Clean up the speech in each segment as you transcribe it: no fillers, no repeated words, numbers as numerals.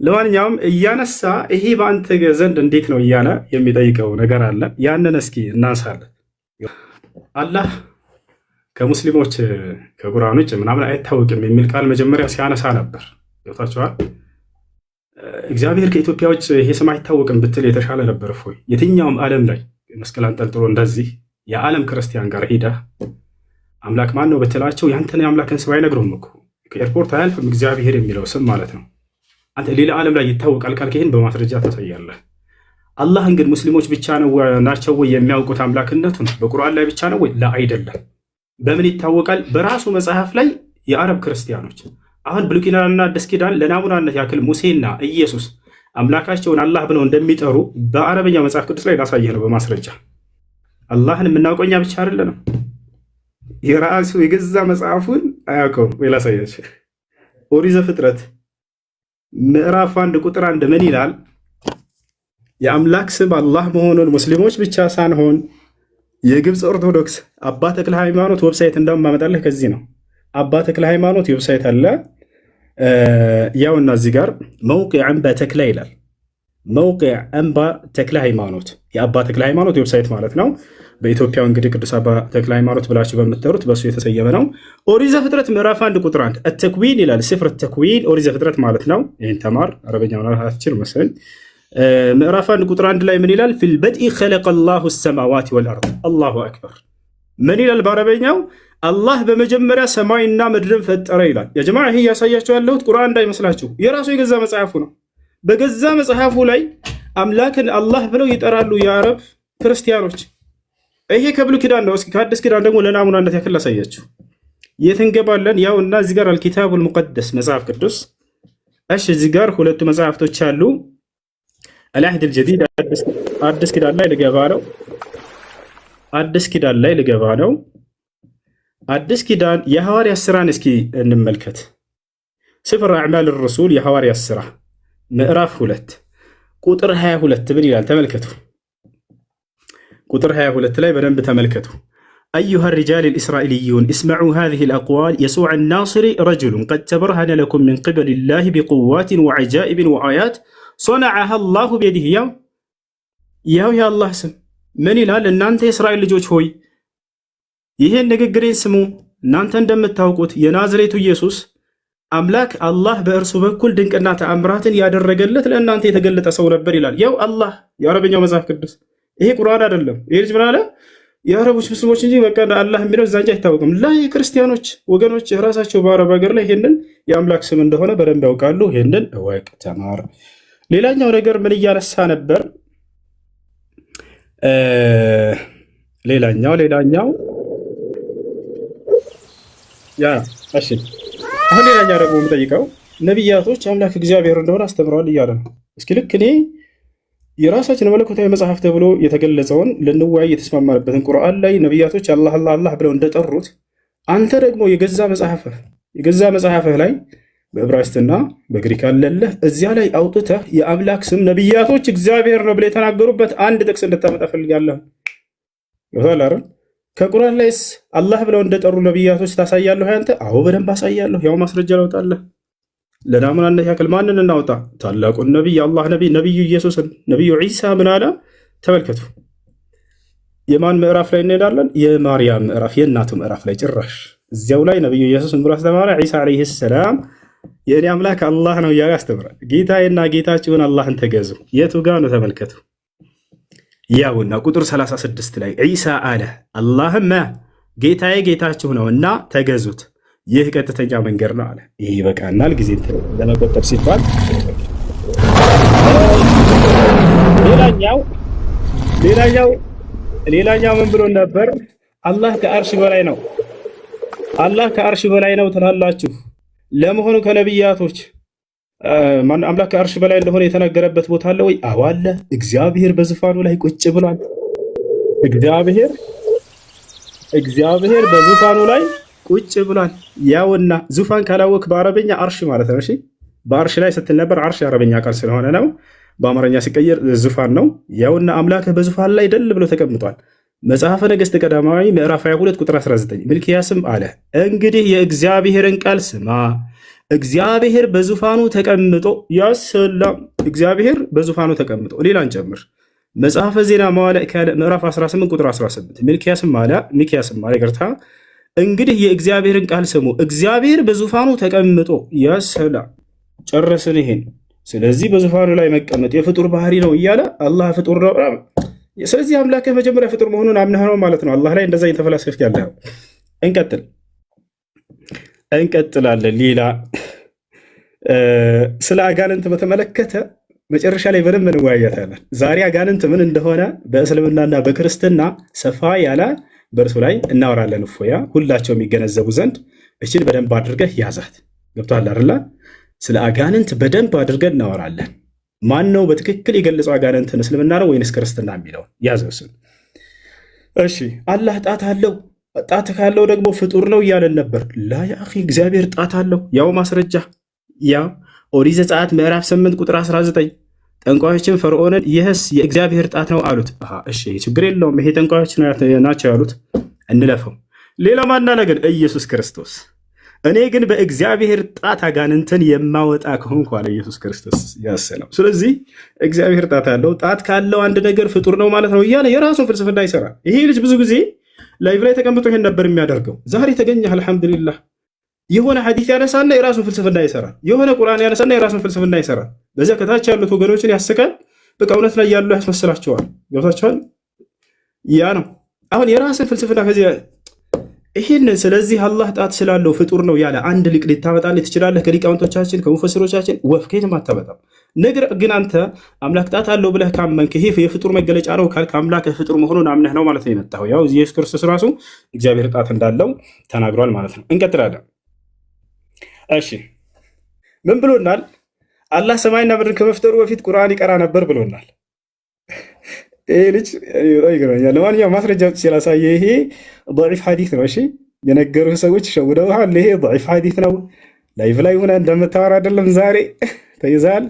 ለማንኛውም እያነሳ ይሄ በአንተ ዘንድ እንዴት ነው እያለ የሚጠይቀው ነገር አለ። ያንን እስኪ እናንሳለን። አላህ ከሙስሊሞች ከቁርአን ውጭ ምናምን አይታወቅም የሚል ቃል መጀመሪያ ሲያነሳ ነበር። ገብታችኋል? እግዚአብሔር ከኢትዮጵያ ውጭ ይሄ ስም አይታወቅም ብትል የተሻለ ነበር። እፎይ የትኛውም ዓለም ላይ መስቀል አንጠልጥሎ እንደዚህ የዓለም ክርስቲያን ጋር ሄዳ አምላክ ማን ነው ብትላቸው ያንተን የአምላክን ስም አይነግሩም እኮ። ከኤርፖርት አያልፍም እግዚአብሔር የሚለው ስም ማለት ነው። አንተ ሌላ ዓለም ላይ ይታወቃል ካልክ ይህን በማስረጃ ታሳያለህ። አላህን ግን ሙስሊሞች ብቻ ናቸው ወይ የሚያውቁት አምላክነቱን? በቁርአን ላይ ብቻ ነው ወይ? ላ አይደለም። በምን ይታወቃል? በራሱ መጽሐፍ ላይ የአረብ ክርስቲያኖች አሁን ብሉይ ኪዳንና አዲስ ኪዳን ለናሙናነት ያክል ሙሴና ኢየሱስ አምላካቸውን አላህ ብለው እንደሚጠሩ በአረበኛ መጽሐፍ ቅዱስ ላይ ላሳየህ ነው በማስረጃ። አላህን የምናውቀው እኛ ብቻ አይደለንም። የራሱ የገዛ መጽሐፉን አያውቀውም ወይ? ላሳያችሁ። ኦሪት ዘፍጥረት ምዕራፍ 1 ቁጥር 1 ምን ይላል? የአምላክ ስም አላህ መሆኑን ሙስሊሞች ብቻ ሳንሆን የግብፅ ኦርቶዶክስ አባ ተክለ ሃይማኖት ዌብሳይት እንደማመጣለህ ከዚህ ነው። አባ ተክለ ሃይማኖት ዌብሳይት አለ። ያውና እዚህ ጋር መውቂዕ አንባ ተክለ ይላል። መውቂዕ አንባ ተክለ ሃይማኖት የአባ ተክለ ሃይማኖት ዌብሳይት ማለት ነው። በኢትዮጵያ እንግዲህ ቅዱስ አባ ተክለ ሃይማኖት ብላችሁ በምትጠሩት በሱ የተሰየመ ነው። ኦሪት ዘፍጥረት ምዕራፍ 1 ቁጥር 1 አተክዊን ይላል። ስፍር ተክዊን ኦሪት ዘፍጥረት ማለት ነው። ይህን ተማር አረበኛ ማለታችን መሰለኝ። ምዕራፍ 1 ቁጥር 1 ላይ ምን ይላል? ፊል በድኢ ኸለቀ አላሁ ሰማዋት ወልአርድ። አላሁ አክበር። ምን ይላል በአረበኛው? አላህ በመጀመሪያ ሰማይና ምድርን ፈጠረ ይላል። ያ ጀማዓ ይሄ ያሳያችሁ ያለሁት ቁርአን እንዳይመስላችሁ የራሱ የገዛ መጽሐፉ ነው። በገዛ መጽሐፉ ላይ አምላክን አላህ ብለው ይጠራሉ የአረብ ክርስቲያኖች። ይሄ ከብሉይ ኪዳን ነው። እስኪ ከአዲስ ኪዳን ደግሞ ለናሙናነት ያክል አሳያችሁ። የት እንገባለን? ያው እና እዚህ ጋር አልኪታቡል ሙቀደስ መጽሐፍ ቅዱስ። እሺ እዚህ ጋር ሁለቱ መጽሐፍቶች አሉ። አልአህድ አልጀዲድ አዲስ ኪዳን ላይ ልገባ ነው። አዲስ ኪዳን ላይ ልገባ ነው። አዲስ ኪዳን የሐዋርያት ሥራን እስኪ እንመልከት። ስፍር አዕማል ረሱል የሐዋርያት ሥራ ምዕራፍ 2 ቁጥር 22 ምን ይላል? ተመልከቱ። ቁጥር 22 ላይ በደንብ ተመልከቱ። أيها الرجال الإسرائيليون اسمعوا هذه الأقوال يسوع الناصري رجل قد تبرهن لكم من قبل الله بقوات وعجائب وآيات صنعها الله بيده يا الله سم من ይላል? እናንተ የእስራኤል ልጆች ሆይ ይህን ንግግሬን ስሙ። እናንተ እንደምታውቁት የናዝሬቱ ኢየሱስ አምላክ አላህ በእርሱ በኩል ድንቅና ተአምራትን ያደረገለት ለእናንተ የተገለጠ ሰው ነበር ይላል። ያው አላህ የአረበኛው መጽሐፍ ቅዱስ ይሄ ቁርአን አይደለም። ይሄ ልጅ ምን አለ? የአረቦች ሙስሊሞች እንጂ በቃ አላህ የሚለው እዛ እንጂ አይታወቅም። ላይ ክርስቲያኖች ወገኖች ራሳቸው በአረብ ሀገር ላይ ይሄንን የአምላክ ስም እንደሆነ በደንብ ያውቃሉ። ይሄንን እወቅ፣ ተማር። ሌላኛው ነገር ምን እያነሳ ነበር? ሌላኛው እሺ፣ አሁን ሌላኛው ደግሞ የምጠይቀው ነቢያቶች አምላክ እግዚአብሔር እንደሆነ አስተምረዋል እያለ ነው። እስኪ ልክ እኔ የራሳችን መለኮታዊ መጽሐፍ ተብሎ የተገለጸውን ልንወያይ የተስማማንበትን ቁርአን ላይ ነቢያቶች አላህ አላህ አላህ ብለው እንደጠሩት አንተ ደግሞ የገዛ መጽሐፍህ ላይ በዕብራይስጥና በግሪክ አለለህ እዚያ ላይ አውጥተህ የአምላክ ስም ነቢያቶች እግዚአብሔር ነው ብለው የተናገሩበት አንድ ጥቅስ እንድታመጣ ፈልጋለሁ። ይወታል አይደል? ከቁርአን ላይስ አላህ ብለው እንደጠሩ ነቢያቶች ታሳያለሁ አንተ? አዎ በደንብ አሳያለሁ። ያው ማስረጃ ላውጣለህ። ለናሙናነት ያክል ማንን እናውጣ? ታላቁን ነቢይ አላህ ነቢዩ ኢየሱስን። ነቢዩ ዒሳ ምን አለ? ተመልከቱ። የማን ምዕራፍ ላይ እንሄዳለን? የማርያም ምዕራፍ፣ የእናቱ ምዕራፍ ላይ ጭራሽ እዚያው ላይ ነቢዩ ኢየሱስ ምን ብሎ አስተማረ? ዒሳ ዓለይሂ ሰላም የእኔ አምላክ አላህ ነው እያለ ያስተምራል። ጌታዬና ጌታችሁን አላህን ተገዙ። የቱ ጋር ነው? ተመልከቱ። ያውና ቁጥር 36 ላይ ዒሳ አለ አላህማ ጌታዬ ጌታችሁ ነውና ተገዙት፣ ይህ ቀጥተኛ መንገድ ነው አለ። ይህ ይበቃናል፣ ጊዜ ለመቆጠብ ሲባል። ሌላኛው ምን ብሎ ነበር? አላህ ከአርሽ በላይ ነው። አላህ ከአርሽ በላይ ነው ትላላችሁ። ለመሆኑ ከነቢያቶች አምላክ ከአርሽ በላይ እንደሆነ የተናገረበት ቦታ አለ ወይ? አዎ አለ። እግዚአብሔር በዙፋኑ ላይ ቁጭ ብሏል። እግዚአብሔር በዙፋኑ ላይ ቁጭ ብሏል። ያውና ዙፋን ካላወቅ በአረበኛ አርሽ ማለት ነው። እሺ በአርሽ ላይ ስትል ነበር። አርሽ የአረበኛ ቃል ስለሆነ ነው። በአማርኛ ሲቀየር ዙፋን ነው። ያውና አምላክህ በዙፋን ላይ ደል ብሎ ተቀምጧል። መጽሐፈ ነገሥት ቀዳማዊ ምዕራፍ 22 ቁጥር 19 ሚልክያስም አለ እንግዲህ የእግዚአብሔርን ቃል ስማ፣ እግዚአብሔር በዙፋኑ ተቀምጦ ያሰላም እግዚአብሔር በዙፋኑ ተቀምጦ ሌላን ጨምር መጽሐፈ ዜና መዋዕል ካልዕ ምዕራፍ 18 ቁጥር 18 ሚክያስም አለ ይቅርታ እንግዲህ የእግዚአብሔርን ቃል ስሙ እግዚአብሔር በዙፋኑ ተቀምጦ ያሰላም ጨረስን ይሄን ስለዚህ በዙፋኑ ላይ መቀመጥ የፍጡር ባህሪ ነው እያለ አላህ ፍጡር ነው ስለዚህ አምላክህ መጀመሪያ ፍጡር መሆኑን አምነህ ነው ማለት ነው አላህ ላይ እንደዛ እየተፈላሰፍክ ያለው እንቀጥላለን ሌላ ስለ አጋንንት በተመለከተ መጨረሻ ላይ በደንብ እንወያያታለን ዛሬ አጋንንት ምን እንደሆነ በእስልምናና በክርስትና ሰፋ ያለ በእርሱ ላይ እናወራለን እፎያ ሁላቸው የሚገነዘቡ ዘንድ እችን በደንብ አድርገህ ያዛት ገብቶሃል አይደል ስለ አጋንንት በደንብ አድርገን እናወራለን ማን ነው በትክክል የገለጸው አጋንንትን እስልምና ነው ወይንስ ክርስትና የሚለው ያዘው እሺ አላህ ጣት አለው ጣት ካለው ደግሞ ፍጡር ነው እያለን ነበር ላ ያ አኺ እግዚአብሔር ጣት አለው ያው ማስረጃ ያው ኦሪት ዘጸአት ምዕራፍ 8 ቁጥር 19 ጠንቋዮችን ፈርዖንን ይህስ የእግዚአብሔር ጣት ነው አሉት እሺ ችግር የለውም ይሄ ጠንቋዮች ናቸው ያሉት እንለፈው ሌላ ማና ነገር ኢየሱስ ክርስቶስ እኔ ግን በእግዚአብሔር ጣት አጋንንትን የማወጣ ከሆንኩ አለ ኢየሱስ ክርስቶስ ያሰላም ስለዚህ እግዚአብሔር ጣት አለው ጣት ካለው አንድ ነገር ፍጡር ነው ማለት ነው እያለ የራሱን ፍልስፍና ይሰራል ይሄ ልጅ ብዙ ጊዜ ላይቭ ላይ ተቀምጦ ይሄን ነበር የሚያደርገው ዛሬ ተገኘህ አልহামዱሊላህ የሆነ ሐዲስ ያነሳና የራሱን ፍልስፍና ይሰራል የሆነ ቁርአን ያነሳና የራሱን ፍልስፍና ይሰራል በዛ ከታች ያሉት ወገኖችን ያስካል በቃ እውነት ላይ ያለው ያስመስላቸዋል ገብታቸዋል ያ ነው አሁን የራስን ፍልስፍና ከዚህ ይሄንን ስለዚህ አላህ ጣት ስላለው ፍጡር ነው ያለ አንድ ሊቅ ልታመጣልኝ ትችላለህ ከሊቃውንቶቻችን ከሙፈሲሮቻችን ወፍከይተም አታመጣም ነገር ግን አንተ አምላክ ጣት አለው ብለህ ካመንክ ይሄ የፍጡር መገለጫ ነው ካልክ አምላክ ፍጡር መሆኑን አምነህ ነው ማለት ነው የመጣው ያው ኢየሱስ ክርስቶስ ራሱ እግዚአብሔር ጣት እንዳለው ተናግሯል ማለት ነው እንቀጥላለን እሺ ምን ብሎናል አላህ ሰማይና ምድርን ከመፍጠሩ በፊት ቁርአን ይቀራ ነበር ብሎናል ይሄ ልጅ አይገርምኛል ለማንኛውም ማስረጃ ሲላሳየ ይሄ ضعيف ሐዲስ ነው እሺ የነገሩህ ሰዎች ሸውደውሃል ይሄ ضعيف ሐዲስ ነው ላይቭ ላይ ሆነ እንደምታወራ አይደለም ዛሬ ተይዛል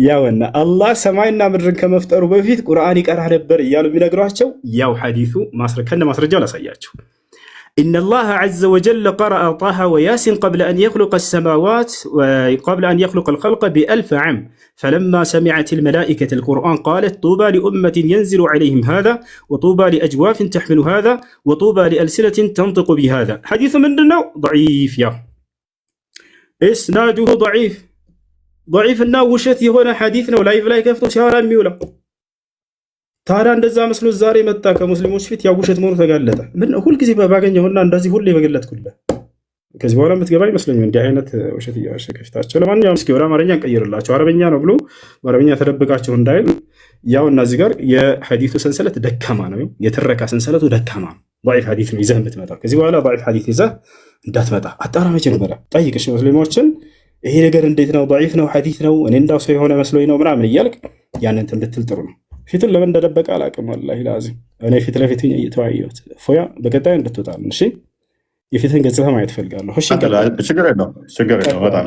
ያውና አላህ ሰማይና ምድርን ከመፍጠሩ በፊት ቁርአን ይቀራ ነበር እያሉ ቢነግሯቸው ያው ሐዲሱ ማስረጃው ላሳያቸው إن الله عز وجل قرأ طه وياسين قبل أن يخلق السماوات وقبل أن يخلق الخلق ب1000 عام فلما سمعت الملائكة القرآن قالت طوبى لأمة ينزل عليهم هذا وطوبى لأجواف تحمل هذا وطوبى لألسنة تنطق بهذا حديث مننا ضعيف يا إسناده ضعيف النا وشت هنا حديثنا ولا يفلا كفتو شهرا ميولا ታዲያ እንደዛ መስሎ ዛሬ መጣ ከሙስሊሞች ፊት ያው ውሸት መሆኑ ተጋለጠ ምን ሁሉ ጊዜ ባገኘውና እንደዚህ ሁሉ የበገለጥኩልህ ከዚህ በኋላ የምትገባ ይመስለኛል እንዲህ አይነት ውሸት እያወሸ ከፊታቸው ለማንኛውም እስኪ ወደ አማርኛ እንቀይርላቸው አረበኛ ነው ብሎ በአረበኛ ተደብቃቸው እንዳይል ያው እነዚህ ጋር የሐዲሱ ሰንሰለት ደካማ ነው የተረካ ሰንሰለቱ ደካማ ነው ضعيف ሐዲስ ነው ይዘህ የምትመጣ ከዚህ በኋላ ضعيف ሐዲስ ይዘህ እንዳትመጣ አጣራ መጀመሪያ ጠይቅሽ ሙስሊሞችን ይሄ ነገር እንዴት ነው ضعيف ነው ሐዲስ ነው እኔ እንዳው ሰው የሆነ መስሎኝ ነው ምናምን እያልክ ያንን እንድትል ጥሩ ነው ፊቱን ለምን እንደደበቀ አላውቅም ወላሂ ላዚም እኔ ፊት ለፊት እየተወያየሁት ፎያ በቀጣይ እንድትወጣ ነው እሺ የፊትን ገጽታ ማየት ፈልጋለሁ እሺ ችግር የለውም በጣም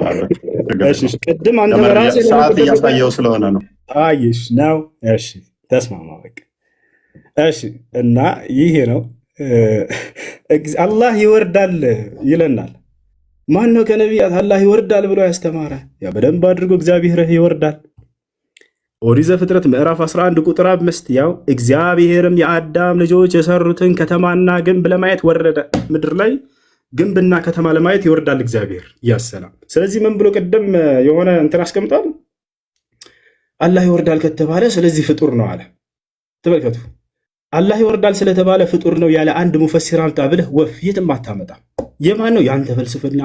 እሺ ቅድም አንተ በራስህ ሰዓት እያሳየው ስለሆነ ነው አይሽ ነው እሺ ተስማማ በቃ እሺ እና ይሄ ነው አላህ ይወርዳል ይለናል ማን ነው ከነቢያት አላህ ይወርዳል ብሎ ያስተማረ ያ በደንብ አድርጎ እግዚአብሔር ይወርዳል ኦሪት ዘፍጥረት ምዕራፍ 11 ቁጥር 5 ያው እግዚአብሔርም የአዳም ልጆች የሰሩትን ከተማና ግንብ ለማየት ወረደ ምድር ላይ ግንብና ከተማ ለማየት ይወርዳል እግዚአብሔር ያሰላም ስለዚህ ምን ብሎ ቀደም የሆነ እንትን አስቀምጧል አላህ ይወርዳል ከተባለ ስለዚህ ፍጡር ነው አለ ተመልከቱ አላህ ይወርዳል ስለተባለ ፍጡር ነው ያለ አንድ ሙፈሲር አምጣ ብለህ ወፍ የትም አታመጣ የማን ነው ያንተ ፍልስፍና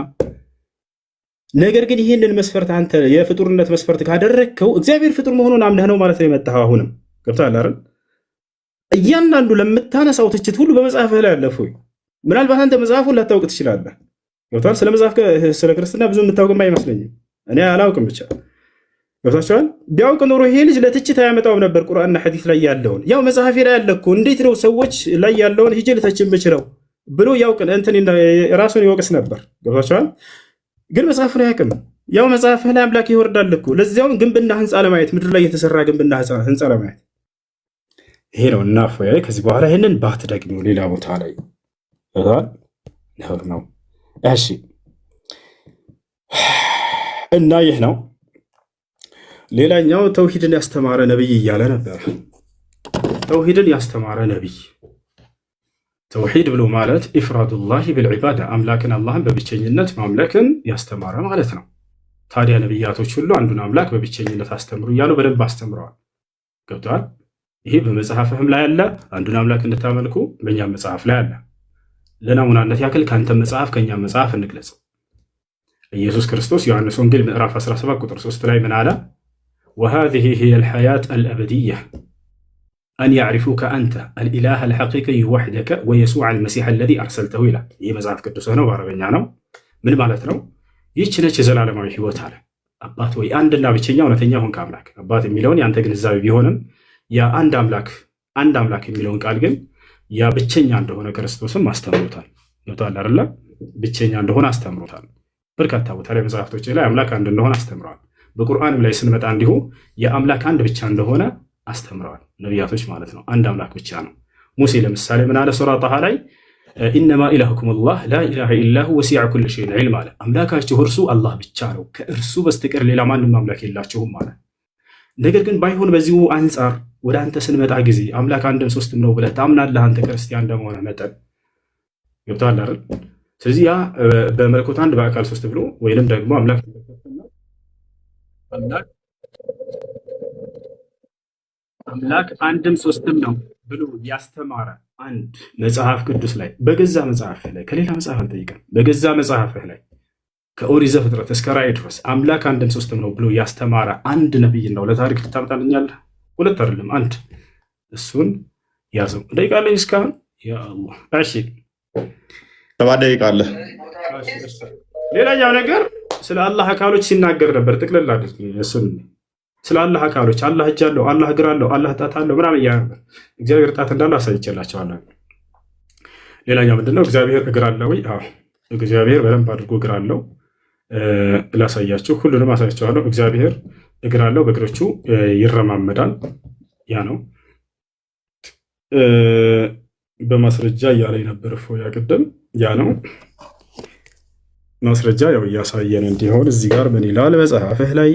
ነገር ግን ይሄንን መስፈርት አንተ የፍጡርነት መስፈርት ካደረከው እግዚአብሔር ፍጡር መሆኑን አምነህ ነው ማለት ነው የመጣው አሁንም ገብቶሃል አይደል እያንዳንዱ ለምታነሳው ትችት ሁሉ በመጽሐፍህ ላይ አለፈው ምናልባት አንተ መጽሐፉን ላታውቅ ትችላለህ ገብቶሃል ስለ መጽሐፍ ስለ ክርስትና ብዙ የምታውቅም አይመስለኝም እኔ አላውቅም ብቻ ገብቶሃል ቢያውቅ ኖሮ ይሄ ልጅ ለትችት አያመጣውም ነበር ቁርአንና ሐዲስ ላይ ያለውን ያው መጽሐፌ ላይ ያለኩ እንዴት ነው ሰዎች ላይ ያለውን ሂጅ ልተችም ብችለው ብሎ ያውቅ እንትን ራሱን ይወቅስ ነበር ገብቶሃል ግን መጽሐፉን አያውቅም ያው መጽሐፍህ ላይ አምላክ ይወርዳል እኮ ለዚያውም ግንብና ህንፃ ለማየት ምድር ላይ የተሰራ ግንብና ህንፃ ለማየት ይሄ ነው እና ፎይ ከዚህ በኋላ ይሄንን ባትደግሚው ሌላ ቦታ ላይ ነው እሺ እና ይህ ነው። ሌላኛው ተውሂድን ያስተማረ ነቢይ እያለ ነበር። ተውሂድን ያስተማረ ነቢይ ተውሂድ ብሎ ማለት ኢፍራዱላሂ ብልዒባዳ አምላክን አላህን በብቸኝነት ማምለክን ያስተማረ ማለት ነው። ታዲያ ነቢያቶች ሁሉ አንዱን አምላክ በብቸኝነት አስተምሩ እያሉ በደንብ አስተምረዋል። ገብተዋል። ይሄ በመጽሐፍህም ላይ አለ። አንዱን አምላክ እንድታመልኩ በእኛም መጽሐፍ ላይ አለ። ለናሙናነት ያክል ከአንተ መጽሐፍ ከእኛም መጽሐፍ እንግለጽ። ኢየሱስ ክርስቶስ ዮሐንስ ወንጌል ምዕራፍ 17 ቁጥር 3 ላይ ምን አለ? ወሃዚሂ ሂየ ልሐያት አልአበድያ አን ያዕሪፉከ አንተ አልኢላህ አልሐቂቅይ ወሕደከ ወየሱዕ አልመሲሕ አለዚ አርሰልተሁ ይላል። ይህ መጽሐፍ ቅዱስ ነው፣ በአረበኛ ነው። ምን ማለት ነው? ይህች ነች የዘላለማዊ ህይወት አለ። አባት ወይ አንድና ብቸኛ እውነተኛ ሆንክ አምላክ። አባት የሚለውን የአንተ ግንዛቤ ቢሆንም ያ አንድ አምላክ የሚለውን ቃል ግን ያ ብቸኛ እንደሆነ ክርስቶስም አስተምሮታል። ገብቶሃል አይደለ? ብቸኛ እንደሆነ አስተምሮታል። በርካታ ቦታ ላይ መጽሐፍቶች ላይ አምላክ አንድ እንደሆነ አስተምረዋል። በቁርአንም ላይ ስንመጣ እንዲሁ የአምላክ አንድ ብቻ እንደሆነ አስተምረዋል ነቢያቶች ማለት ነው። አንድ አምላክ ብቻ ነው። ሙሴ ለምሳሌ ምን አለ? ሱራ ጣሃ ላይ ኢነማ ኢላሁኩም አላህ ላ ኢላሃ ኢላሁ ወሲዐ ኩለ ሸይን ዒልም አለ። አምላካችሁ እርሱ አላህ ብቻ ነው፣ ከእርሱ በስተቀር ሌላ ማንም አምላክ የላችሁም አለ። ነገር ግን ባይሆን በዚሁ አንጻር ወደ አንተ ስንመጣ ጊዜ አምላክ አንድም ሶስትም ነው ብለህ ታምናለህ አንተ ክርስቲያን እንደመሆነ መጠን። ገብቶሃል አይደል? ስለዚህ ያ በመለኮት አንድ በአካል ሶስት ብሎ ወይንም ደግሞ አምላክ አንድም ሶስትም ነው ብሎ ያስተማረ አንድ መጽሐፍ ቅዱስ ላይ በገዛ መጽሐፍህ ላይ ከሌላ መጽሐፍ አልጠይቅም፣ በገዛ መጽሐፍህ ላይ ከኦሪት ዘፍጥረት እስከ ራእይ ድረስ አምላክ አንድም ሶስትም ነው ብሎ ያስተማረ አንድ ነቢይ ነው ለታሪክ ልታመጣልኛለህ? ሁለት አይደለም አንድ። እሱን ያዘው። ደቂቃ አለኝ እስካሁን? ያ አላህ። እሺ 7 ደቂቃ አለ። ሌላኛው ነገር ስለ አላህ አካሎች ሲናገር ነበር። ጥቅልል አድርግ እሱን ስለ አላህ አካሎች አላህ እጅ አለው፣ አላህ እግር አለው፣ አላህ ጣት አለው ምናምን እያለ ነበር። እግዚአብሔር ጣት እንዳለው አሳይቼላቸዋለሁ። ሌላኛው ምንድነው? እግዚአብሔር እግር አለው ወይ? አዎ እግዚአብሔር በደንብ አድርጎ እግር አለው። ላሳያችሁ፣ ሁሉንም አሳያቸዋለሁ። እግዚአብሔር እግር አለው፣ በእግሮቹ ይረማመዳል። ያ ነው በማስረጃ እያለኝ ነበር እፎ ያቅድም። ያ ነው ማስረጃ ያው እያሳየን እንዲሆን እዚህ ጋር ምን ይላል መጽሐፍህ ላይ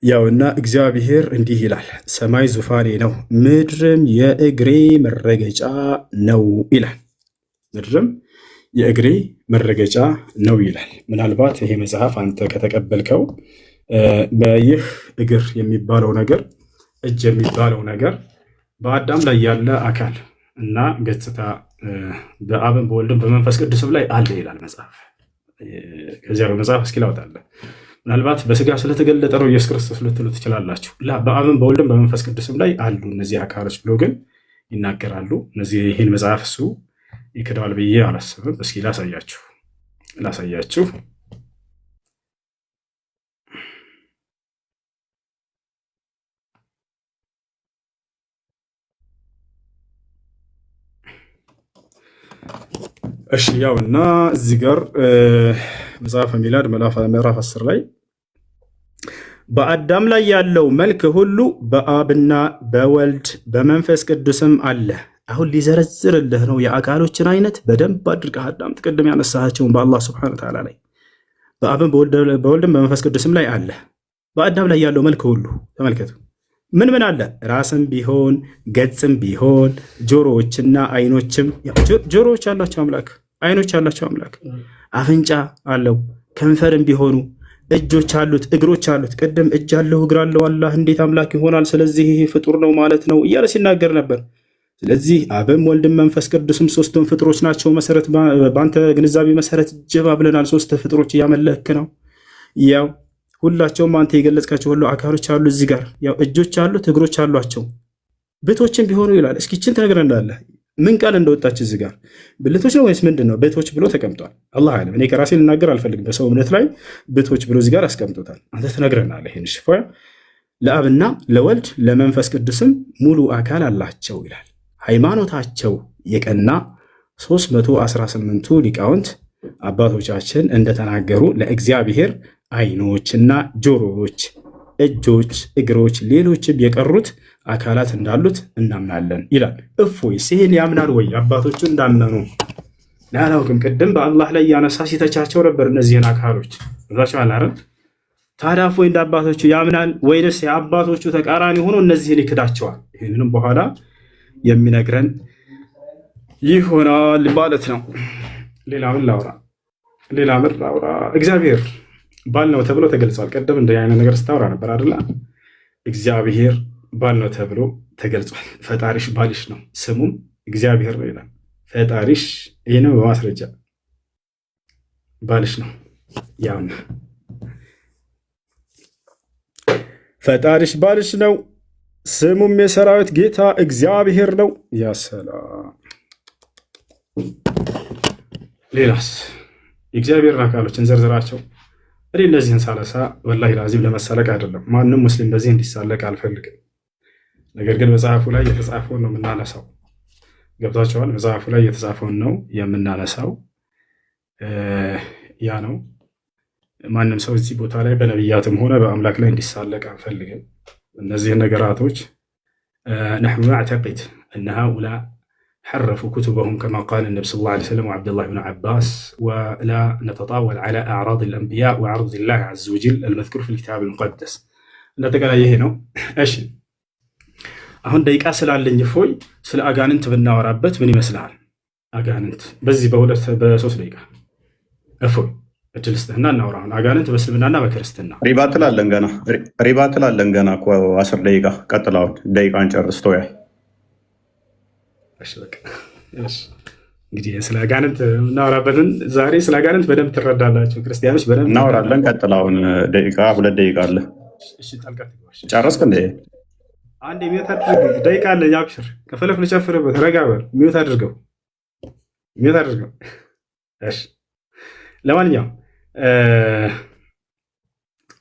ያውና እግዚአብሔር እንዲህ ይላል፣ ሰማይ ዙፋኔ ነው፣ ምድርም የእግሬ መረገጫ ነው ይላል። ምድርም የእግሬ መረገጫ ነው ይላል። ምናልባት ይሄ መጽሐፍ አንተ ከተቀበልከው በይህ እግር የሚባለው ነገር እጅ የሚባለው ነገር በአዳም ላይ ያለ አካል እና ገጽታ በአብን በወልድም በመንፈስ ቅዱስም ላይ አለ ይላል መጽሐፍ። ከዚያ በመጽሐፍ እስኪ ላውጣለህ። ምናልባት በስጋ ስለተገለጠ ነው ኢየሱስ ክርስቶስ ልትሉ ትችላላችሁ። በአብን በወልድም በመንፈስ ቅዱስም ላይ አሉ እነዚህ አካሎች ብሎ ግን ይናገራሉ። እነዚህ ይህን መጽሐፍ እሱ ይክደዋል ብዬ አላስብም። እስኪ ላሳያችሁ። እሺ ያውና እዚህ ጋር መጽሐፈ ሚላድ ምዕራፍ 10 ላይ በአዳም ላይ ያለው መልክ ሁሉ በአብና በወልድ በመንፈስ ቅዱስም አለ። አሁን ሊዘረዝርልህ ነው የአካሎችን አይነት በደንብ አድርገህ አዳምጥ። ቅድም ያነሳቸውን በአላህ ስብሐነሁ ወተዓላ ላይ በአብን በወልድም በመንፈስ ቅዱስም ላይ አለ። በአዳም ላይ ያለው መልክ ሁሉ ተመልከቱ። ምን አለ? ራስም ቢሆን ገጽም ቢሆን ጆሮዎችና አይኖችም። ጆሮዎች አላቸው አምላክ፣ አይኖች አላቸው አምላክ፣ አፍንጫ አለው፣ ከንፈርም ቢሆኑ እጆች አሉት፣ እግሮች አሉት። ቅድም እጅ አለው እግር አለው አላህ እንዴት አምላክ ይሆናል? ስለዚህ ይሄ ፍጡር ነው ማለት ነው እያለ ሲናገር ነበር። ስለዚህ አብም ወልድም መንፈስ ቅዱስም ሶስቱም ፍጡሮች ናቸው። መሰረት በአንተ ግንዛቤ መሰረት ጀባ ብለናል። ሶስት ፍጡሮች እያመለክ ነው። ያው ሁላቸውም አንተ የገለጽካቸው ሁሉ አካሎች አሉ። እዚህ ጋር ያው እጆች አሉት እግሮች አሏቸው፣ ቤቶችን ቢሆኑ ይላል። እስኪ ይህችን ትነግረናለህ። ምን ቃል እንደወጣች እዚህ ጋር ብልቶች ነው ወይስ ምንድን ነው? ቤቶች ብሎ ተቀምጧል። አላህ አለም። እኔ ከራሴ ልናገር አልፈልግም። በሰው እምነት ላይ ቤቶች ብሎ እዚህ ጋር አስቀምጦታል። አንተ ትነግረናለህ። ይህን ሽፎ ለአብና ለወልድ ለመንፈስ ቅዱስም ሙሉ አካል አላቸው ይላል። ሃይማኖታቸው የቀና 318ቱ ሊቃውንት አባቶቻችን እንደተናገሩ ለእግዚአብሔር አይኖችና ጆሮዎች፣ እጆች፣ እግሮች፣ ሌሎችም የቀሩት አካላት እንዳሉት እናምናለን ይላል። እፎይስ ይህን ያምናል ወይ? አባቶቹ እንዳመኑ አላውቅም። ቅድም በአላህ ላይ ያነሳ ሲተቻቸው ነበር እነዚህን አካሎች ዛቸዋል አይደል? ታዲያ እፎይ እንደ አባቶቹ ያምናል ወይንስ የአባቶቹ ተቃራኒ ሆኖ እነዚህን ይክዳቸዋል? ይህንንም በኋላ የሚነግረን ይሆናል ማለት ነው። ሌላ ምን ላውራ? እግዚአብሔር ባል ነው ተብሎ ተገልጿል። ቀደም እንደ አይነት ነገር ስታወራ ነበር አይደለ? እግዚአብሔር ባል ነው ተብሎ ተገልጿል። ፈጣሪሽ ባልሽ ነው፣ ስሙም እግዚአብሔር ነው ይላል። ፈጣሪሽ ይህንም በማስረጃ ባልሽ ነው። ያውና ፈጣሪሽ ባልሽ ነው፣ ስሙም የሰራዊት ጌታ እግዚአብሔር ነው። ያሰላም። ሌላስ የእግዚአብሔርን አካሎችን ዘርዝራቸው። እኔ እነዚህን ሳለሳ ወላሂ ላዚም ለመሳለቅ አይደለም። ማንም ሙስሊም በዚህ እንዲሳለቅ አልፈልግም። ነገር ግን መጽሐፉ ላይ የተጻፈውን ነው የምናነሳው። ገብቷቸዋል። መጽሐፉ ላይ የተጻፈውን ነው የምናነሳው። ያ ነው። ማንም ሰው እዚህ ቦታ ላይ በነቢያትም ሆነ በአምላክ ላይ እንዲሳለቅ አንፈልግም። እነዚህን ነገራቶች ነሕኑ ነዕተቂድ እነ ሃኡላ حرفوا كتبهم كما قال النبي صلى الله عليه وسلم وعبد الله بن عباس ولا نتطاول على أعراض الأنبياء وعرض الله عز وجل المذكور في الكتاب المقدس. نتقال ይሄ ነው። እሺ አሁን ደቂቃ ስላለኝ እፎይ ስለ አጋንንት ብናወራበት ምን ይመስልሃል? አጋንንት በዚህ በሶስት ደቂቃ እፎይ እድል ስጥህና እናውራ። አሁን አጋንንት በእስልምናና በክርስትና ሪባ ትላለን ገና እኮ 10 ደቂቃ ቀጥላውን ደቂቃን ጨርስ ተወያይ። እንግዲህ ስለ አጋንንት እናወራበትን ዛሬ ስለ አጋንንት በደንብ ትረዳላችሁ ክርስቲያኖች፣ በደንብ እናወራለን። ቀጥላውን ደቂቃ 2 ደቂቃ አለ። ጨረስክ እንዴ? አንድ ሚዩት አድርግ። ደቂቃ አለ። ያብሽር ከፈለክ ልጨፍርበት። ረጋ በል። ሚዩት አድርገው። እሺ ለማንኛውም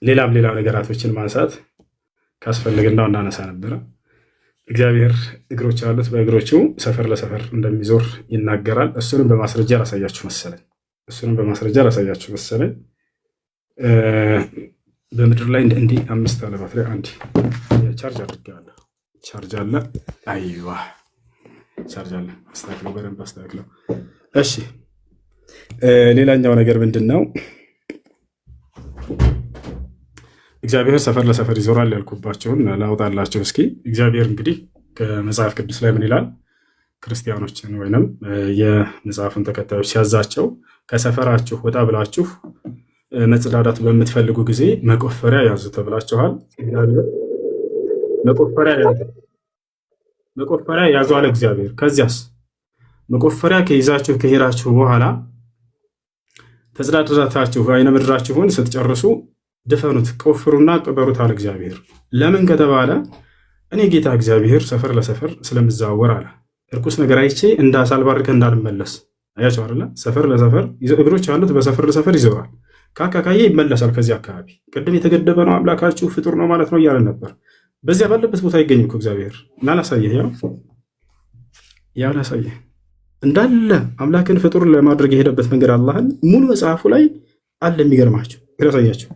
ሌላም ነገራቶችን ማንሳት ካስፈለገና እናነሳ ነበረ። እግዚአብሔር እግሮች ያሉት በእግሮቹ ሰፈር ለሰፈር እንደሚዞር ይናገራል። እሱንም በማስረጃ ላሳያችሁ መሰለኝ። በምድር ላይ እንዲህ 5 አለ ባትሪ አንድ ቻርጅ አድርጌዋለሁ። ቻርጅ አለ። አይዋ ቻርጅ አለ። አስተካክለው፣ በደንብ አስተካክለው። እሺ ሌላኛው ነገር ምንድን ነው? እግዚአብሔር ሰፈር ለሰፈር ይዞራል ያልኩባቸውን ላውጣላቸው እስኪ። እግዚአብሔር እንግዲህ ከመጽሐፍ ቅዱስ ላይ ምን ይላል? ክርስቲያኖችን ወይንም የመጽሐፉን ተከታዮች ሲያዛቸው ከሰፈራችሁ ወጣ ብላችሁ መጽዳዳት በምትፈልጉ ጊዜ መቆፈሪያ ያዙ ተብላችኋል። መቆፈሪያ ያዙ አለ እግዚአብሔር። ከዚያስ መቆፈሪያ ከይዛችሁ ከሄዳችሁ በኋላ ተጽዳዳታችሁ አይነ ምድራችሁን ስትጨርሱ ድፈኑት፣ ቆፍሩና ቅበሩት አለ እግዚአብሔር። ለምን ከተባለ እኔ ጌታ እግዚአብሔር ሰፈር ለሰፈር ስለምዘዋወር አለ። እርኩስ ነገር አይቼ እንዳሳልባርከ እንዳልመለስ። አያቸው አይደለ? ሰፈር ለሰፈር እግሮች አሉት፣ በሰፈር ለሰፈር ይዞራል። ካካካዬ ይመለሳል ከዚህ አካባቢ። ቅድም የተገደበ ነው አምላካችሁ ፍጡር ነው ማለት ነው እያለን ነበር። በዚያ ባለበት ቦታ አይገኝም እኮ እግዚአብሔር። እና ላሳየህ፣ ያው ላሳየህ እንዳለ አምላክን ፍጡር ለማድረግ የሄደበት መንገድ አላህን ሙሉ መጽሐፉ ላይ አለ። የሚገርማቸው ይረሳያቸው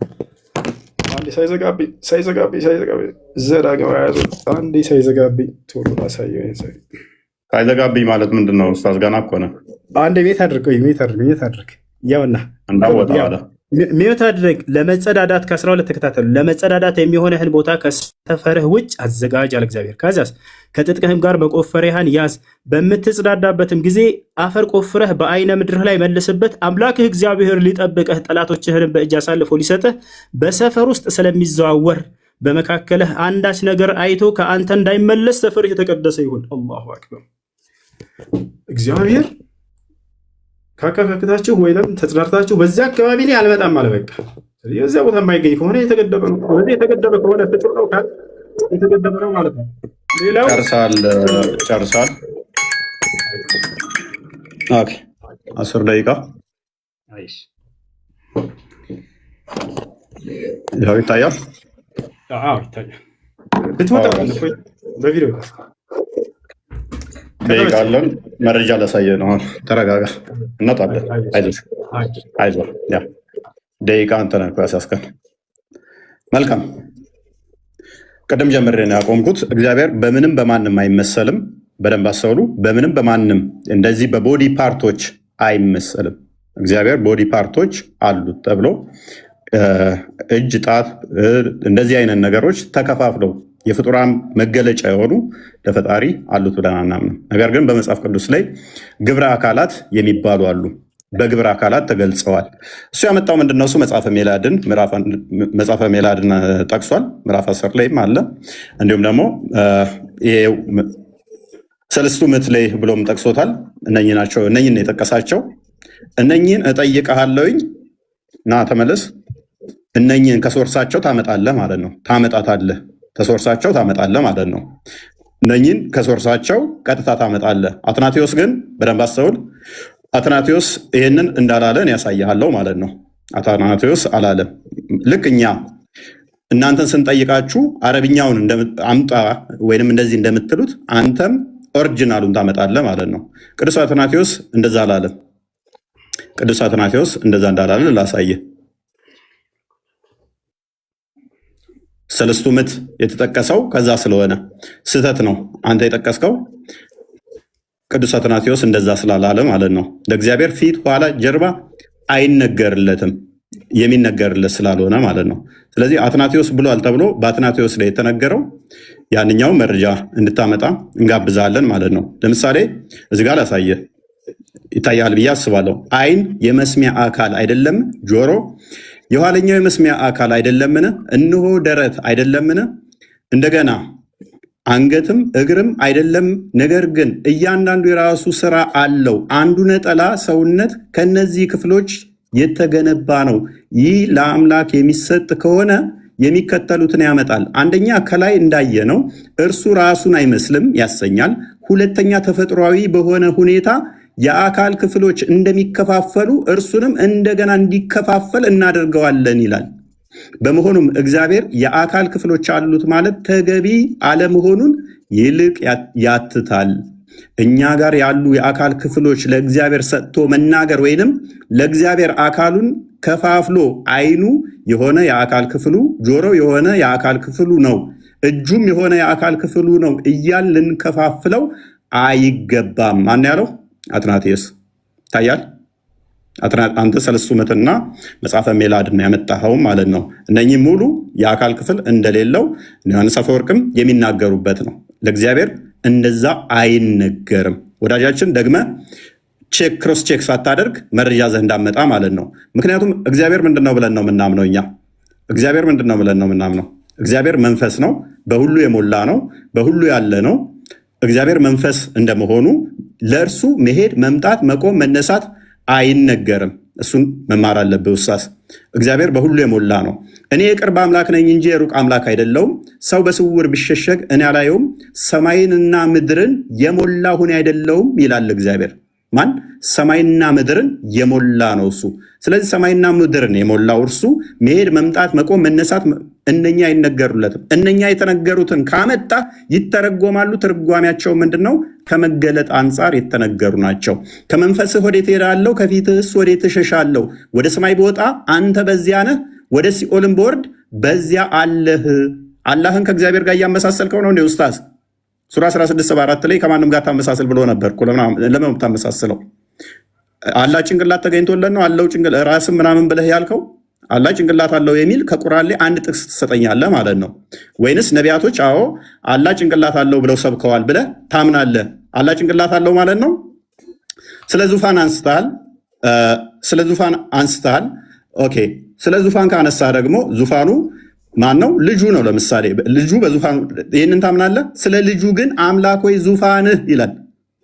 አንዴ ሳይዘጋብኝ ዘዳግም ያዙ። አንዴ ሳይዘጋብኝ ቶሎ ላሳየው። ሳይዘጋብኝ ማለት ምንድን ነው? ኡስታዝ ገና እኮ ነው። አንዴ ቤት አድርግ ያውና እንዳወጣ አለ ሚዩት አድርግ። ለመጸዳዳት ከ12 ተከታተሉ። ለመጸዳዳት የሚሆንህን ቦታ ከሰፈርህ ውጭ አዘጋጅ አለ እግዚአብሔር። ከዚያስ ከትጥቅህም ጋር መቆፈሪያህን ያዝ። በምትጸዳዳበትም ጊዜ አፈር ቆፍረህ በአይነ ምድርህ ላይ መልስበት። አምላክህ እግዚአብሔር ሊጠብቅህ ጠላቶችህንም በእጅ አሳልፎ ሊሰጥህ በሰፈር ውስጥ ስለሚዘዋወር በመካከልህ አንዳች ነገር አይቶ ከአንተ እንዳይመለስ ሰፈርህ የተቀደሰ ይሁን። አላሁ አክበር። እግዚአብሔር ካካካክታችሁ ወይም ተጽዳርታችሁ በዚያ አካባቢ ላይ አልመጣም አለ። በቃ የዚያ ቦታ የማይገኝ ከሆነ የተገደበ ነው። ስለዚህ የተገደበ ከሆነ ፍጡር ነው ካል የተገደበ ነው ማለት ነው። ሌላው ጨርሳል። ኦኬ 10 ደቂቃ አይሽ ያው ይታያል። ይታያል። ብትመጣ በቪዲዮ ደቂቃ አለን። መረጃ ላሳየህ ነው። ተረጋጋ፣ እናጣለን። አይዞህ። ያ ደቂቃ አንተ ነህ ያስያዝከን። መልካም። ቅድም ጀምሬ ነው ያቆምኩት። እግዚአብሔር በምንም በማንም አይመሰልም። በደንብ አስተውሉ። በምንም በማንም እንደዚህ በቦዲ ፓርቶች አይመሰልም። እግዚአብሔር ቦዲ ፓርቶች አሉት ተብሎ እጅ፣ ጣት፣ እንደዚህ አይነት ነገሮች ተከፋፍለው የፍጡራን መገለጫ የሆኑ ለፈጣሪ አሉት ብለን አናምንም። ነገር ግን በመጽሐፍ ቅዱስ ላይ ግብረ አካላት የሚባሉ አሉ። በግብረ አካላት ተገልጸዋል። እሱ ያመጣው ምንድነው? እሱ መጽሐፈ ሜላድን ጠቅሷል። ምዕራፍ 10 ላይም አለ። እንዲሁም ደግሞ ሰለስቱ ምዕት ላይ ብሎም ጠቅሶታል። እነኝን የጠቀሳቸው እነኝን እጠይቅሃለሁኝ ና ተመለስ፣ እነኝን ከሶርሳቸው ታመጣለህ ማለት ነው። ታመጣታለህ፣ ከሶርሳቸው ታመጣለህ ማለት ነው። እነኝን ከሶርሳቸው ቀጥታ ታመጣለህ። አትናቴዎስ ግን በደንብ አስተውል። አትናቴዎስ ይህንን እንዳላለን ያሳያለው ማለት ነው። አትናቴዎስ አላለም። ልክ እኛ እናንተን ስንጠይቃችሁ አረብኛውን አምጣ ወይንም እንደዚህ እንደምትሉት አንተም ኦሪጂናሉን ታመጣለህ ማለት ነው። ቅዱስ አትናቴዎስ እንደዛ አላለም። ቅዱስ አትናቴዎስ እንደዛ እንዳላለ ላሳየ። ሰለስቱ ምዕት የተጠቀሰው ከዛ ስለሆነ ስህተት ነው አንተ የጠቀስከው። ቅዱስ አትናቴዎስ እንደዛ ስላላለ ማለት ነው። ለእግዚአብሔር ፊት፣ ኋላ፣ ጀርባ አይነገርለትም፣ የሚነገርለት ስላልሆነ ማለት ነው። ስለዚህ አትናቴዎስ ብሏል ተብሎ በአትናቴዎስ ላይ የተነገረው ያንኛው መረጃ እንድታመጣ እንጋብዛለን ማለት ነው። ለምሳሌ እዚህ ጋር ላሳየ፣ ይታያል ብዬ አስባለሁ። ዓይን የመስሚያ አካል አይደለም? ጆሮ የኋለኛው የመስሚያ አካል አይደለምን? እነሆ ደረት አይደለምን? እንደገና አንገትም እግርም አይደለም? ነገር ግን እያንዳንዱ የራሱ ስራ አለው። አንዱ ነጠላ ሰውነት ከነዚህ ክፍሎች የተገነባ ነው። ይህ ለአምላክ የሚሰጥ ከሆነ የሚከተሉትን ያመጣል። አንደኛ ከላይ እንዳየነው እርሱ ራሱን አይመስልም ያሰኛል። ሁለተኛ ተፈጥሯዊ በሆነ ሁኔታ የአካል ክፍሎች እንደሚከፋፈሉ እርሱንም እንደገና እንዲከፋፈል እናደርገዋለን ይላል። በመሆኑም እግዚአብሔር የአካል ክፍሎች አሉት ማለት ተገቢ አለመሆኑን ይልቅ ያትታል። እኛ ጋር ያሉ የአካል ክፍሎች ለእግዚአብሔር ሰጥቶ መናገር ወይንም ለእግዚአብሔር አካሉን ከፋፍሎ ዓይኑ የሆነ የአካል ክፍሉ፣ ጆሮ የሆነ የአካል ክፍሉ ነው፣ እጁም የሆነ የአካል ክፍሉ ነው እያል ልንከፋፍለው አይገባም። ማን ያለው? አትናቴዎስ። ይታያል። አንተ ሰለስቱ ምዕትና መጽሐፈ ሜላድን ያመጣኸው ማለት ነው። እነኚህ ሙሉ የአካል ክፍል እንደሌለው ዮሐንስ አፈወርቅም የሚናገሩበት ነው። ለእግዚአብሔር እንደዛ አይነገርም። ወዳጃችን ደግመ ክሮስ ቼክ ሳታደርግ መረጃ ዘህ እንዳመጣ ማለት ነው። ምክንያቱም እግዚአብሔር ምንድን ነው ብለን ነው የምናምነው እኛ? እግዚአብሔር ምንድን ነው ብለን ነው የምናምነው? እግዚአብሔር መንፈስ ነው፣ በሁሉ የሞላ ነው፣ በሁሉ ያለ ነው። እግዚአብሔር መንፈስ እንደመሆኑ ለእርሱ መሄድ፣ መምጣት፣ መቆም፣ መነሳት አይነገርም። እሱን መማር አለብህ ውሳስ። እግዚአብሔር በሁሉ የሞላ ነው። እኔ የቅርብ አምላክ ነኝ እንጂ የሩቅ አምላክ አይደለውም። ሰው በስውር ቢሸሸግ እኔ አላየውም። ሰማይንና ምድርን የሞላ ሁኔ አይደለውም ይላል እግዚአብሔር። ማን? ሰማይና ምድርን የሞላ ነው እሱ። ስለዚህ ሰማይና ምድርን የሞላው እርሱ መሄድ፣ መምጣት፣ መቆም፣ መነሳት እነኛ አይነገሩለትም። እነኛ የተነገሩትን ካመጣ ይተረጎማሉ። ትርጓሜያቸው ምንድን ነው? ከመገለጥ አንጻር የተነገሩ ናቸው። ከመንፈስህ ወዴት እሄዳለሁ? ከፊትህስ ወዴት እሸሻለሁ? ወደ ሰማይ ብወጣ አንተ በዚያ ነህ፣ ወደ ሲኦልም ብወርድ በዚያ አለህ። አላህን ከእግዚአብሔር ጋር እያመሳሰልከው ነው እንዴ ኡስታዝ? ሱራ 16:74 ላይ ከማንም ጋር ታመሳሰል ብሎ ነበር። ለምን ታመሳስለው? አላህ ጭንቅላት ተገኝቶለት ነው አለው ራስም ምናምን ብለህ ያልከው? አላህ ጭንቅላት አለው የሚል ከቁርአን ላይ አንድ ጥቅስ ትሰጠኛለህ ማለት ነው? ወይንስ ነቢያቶች አዎ አላህ ጭንቅላት አለው ብለው ሰብከዋል ብለህ ታምናለህ? አላህ ጭንቅላት አለው ማለት ነው? ስለ ዙፋን አንስተሃል። ኦኬ፣ ስለ ዙፋን ካነሳ ደግሞ ዙፋኑ ማን ነው? ልጁ ነው። ለምሳሌ ልጁ በዙፋኑ ይህንን ታምናለህ? ስለ ልጁ ግን አምላክ ወይ ዙፋንህ ይላል።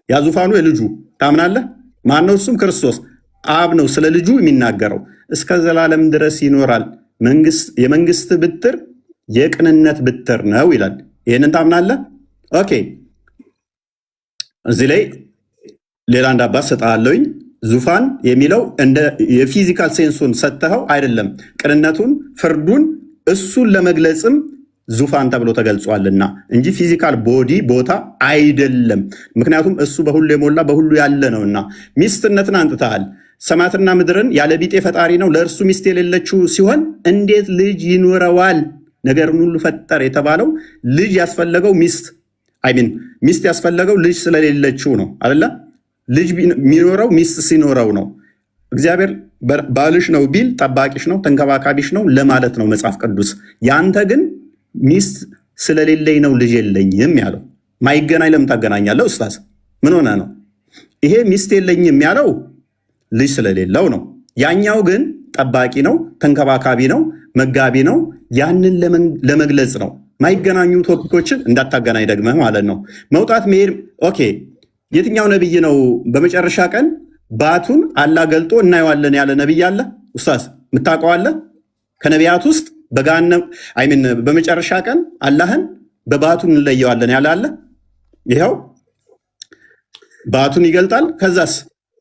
ያ ዙፋኑ የልጁ ታምናለህ? ማን ነው? እሱም ክርስቶስ አብ ነው ስለ ልጁ የሚናገረው። እስከ ዘላለም ድረስ ይኖራል፣ የመንግስት ብትር የቅንነት ብትር ነው ይላል። ይህንን ታምናለህ? ኦኬ፣ እዚህ ላይ ሌላ አንድ አባት ሰጥሃለሁኝ። ዙፋን የሚለው እንደ የፊዚካል ሴንሱን ሰጥተኸው አይደለም፣ ቅንነቱን፣ ፍርዱን እሱን ለመግለጽም ዙፋን ተብሎ ተገልጿልና እንጂ ፊዚካል ቦዲ ቦታ አይደለም። ምክንያቱም እሱ በሁሉ የሞላ በሁሉ ያለ ነውና። ሚስትነትን አንጥተሃል። ሰማያትና ምድርን ያለ ቢጤ ፈጣሪ ነው፣ ለእርሱ ሚስት የሌለችው ሲሆን እንዴት ልጅ ይኖረዋል? ነገርን ሁሉ ፈጠር የተባለው ልጅ ያስፈለገው ሚስት ያስፈለገው ልጅ ስለሌለችው ነው አይደለ? ልጅ የሚኖረው ሚስት ሲኖረው ነው። እግዚአብሔር ባልሽ ነው ቢል ጠባቂሽ ነው ተንከባካቢሽ ነው ለማለት ነው መጽሐፍ ቅዱስ። ያንተ ግን ሚስት ስለሌለኝ ነው ልጅ የለኝም ያለው። ማይገናኝ ለምን ታገናኛለህ ኡስታዝ? ምን ሆነ ነው? ይሄ ሚስት የለኝም ያለው ልጅ ስለሌለው ነው። ያኛው ግን ጠባቂ ነው፣ ተንከባካቢ ነው፣ መጋቢ ነው። ያንን ለመግለጽ ነው። ማይገናኙ ቶፒኮችን እንዳታገናኝ ደግመህ ማለት ነው። መውጣት መሄድ ኦኬ። የትኛው ነብይ ነው በመጨረሻ ቀን ባቱን አላህ ገልጦ እናየዋለን ያለ ነብይ አለ? ኡስታዝ የምታውቀው አለ? ከነቢያት ውስጥ በመጨረሻ ቀን አላህን በባቱን እንለየዋለን ያለ አለ? ይኸው ባቱን ይገልጣል። ከዛስ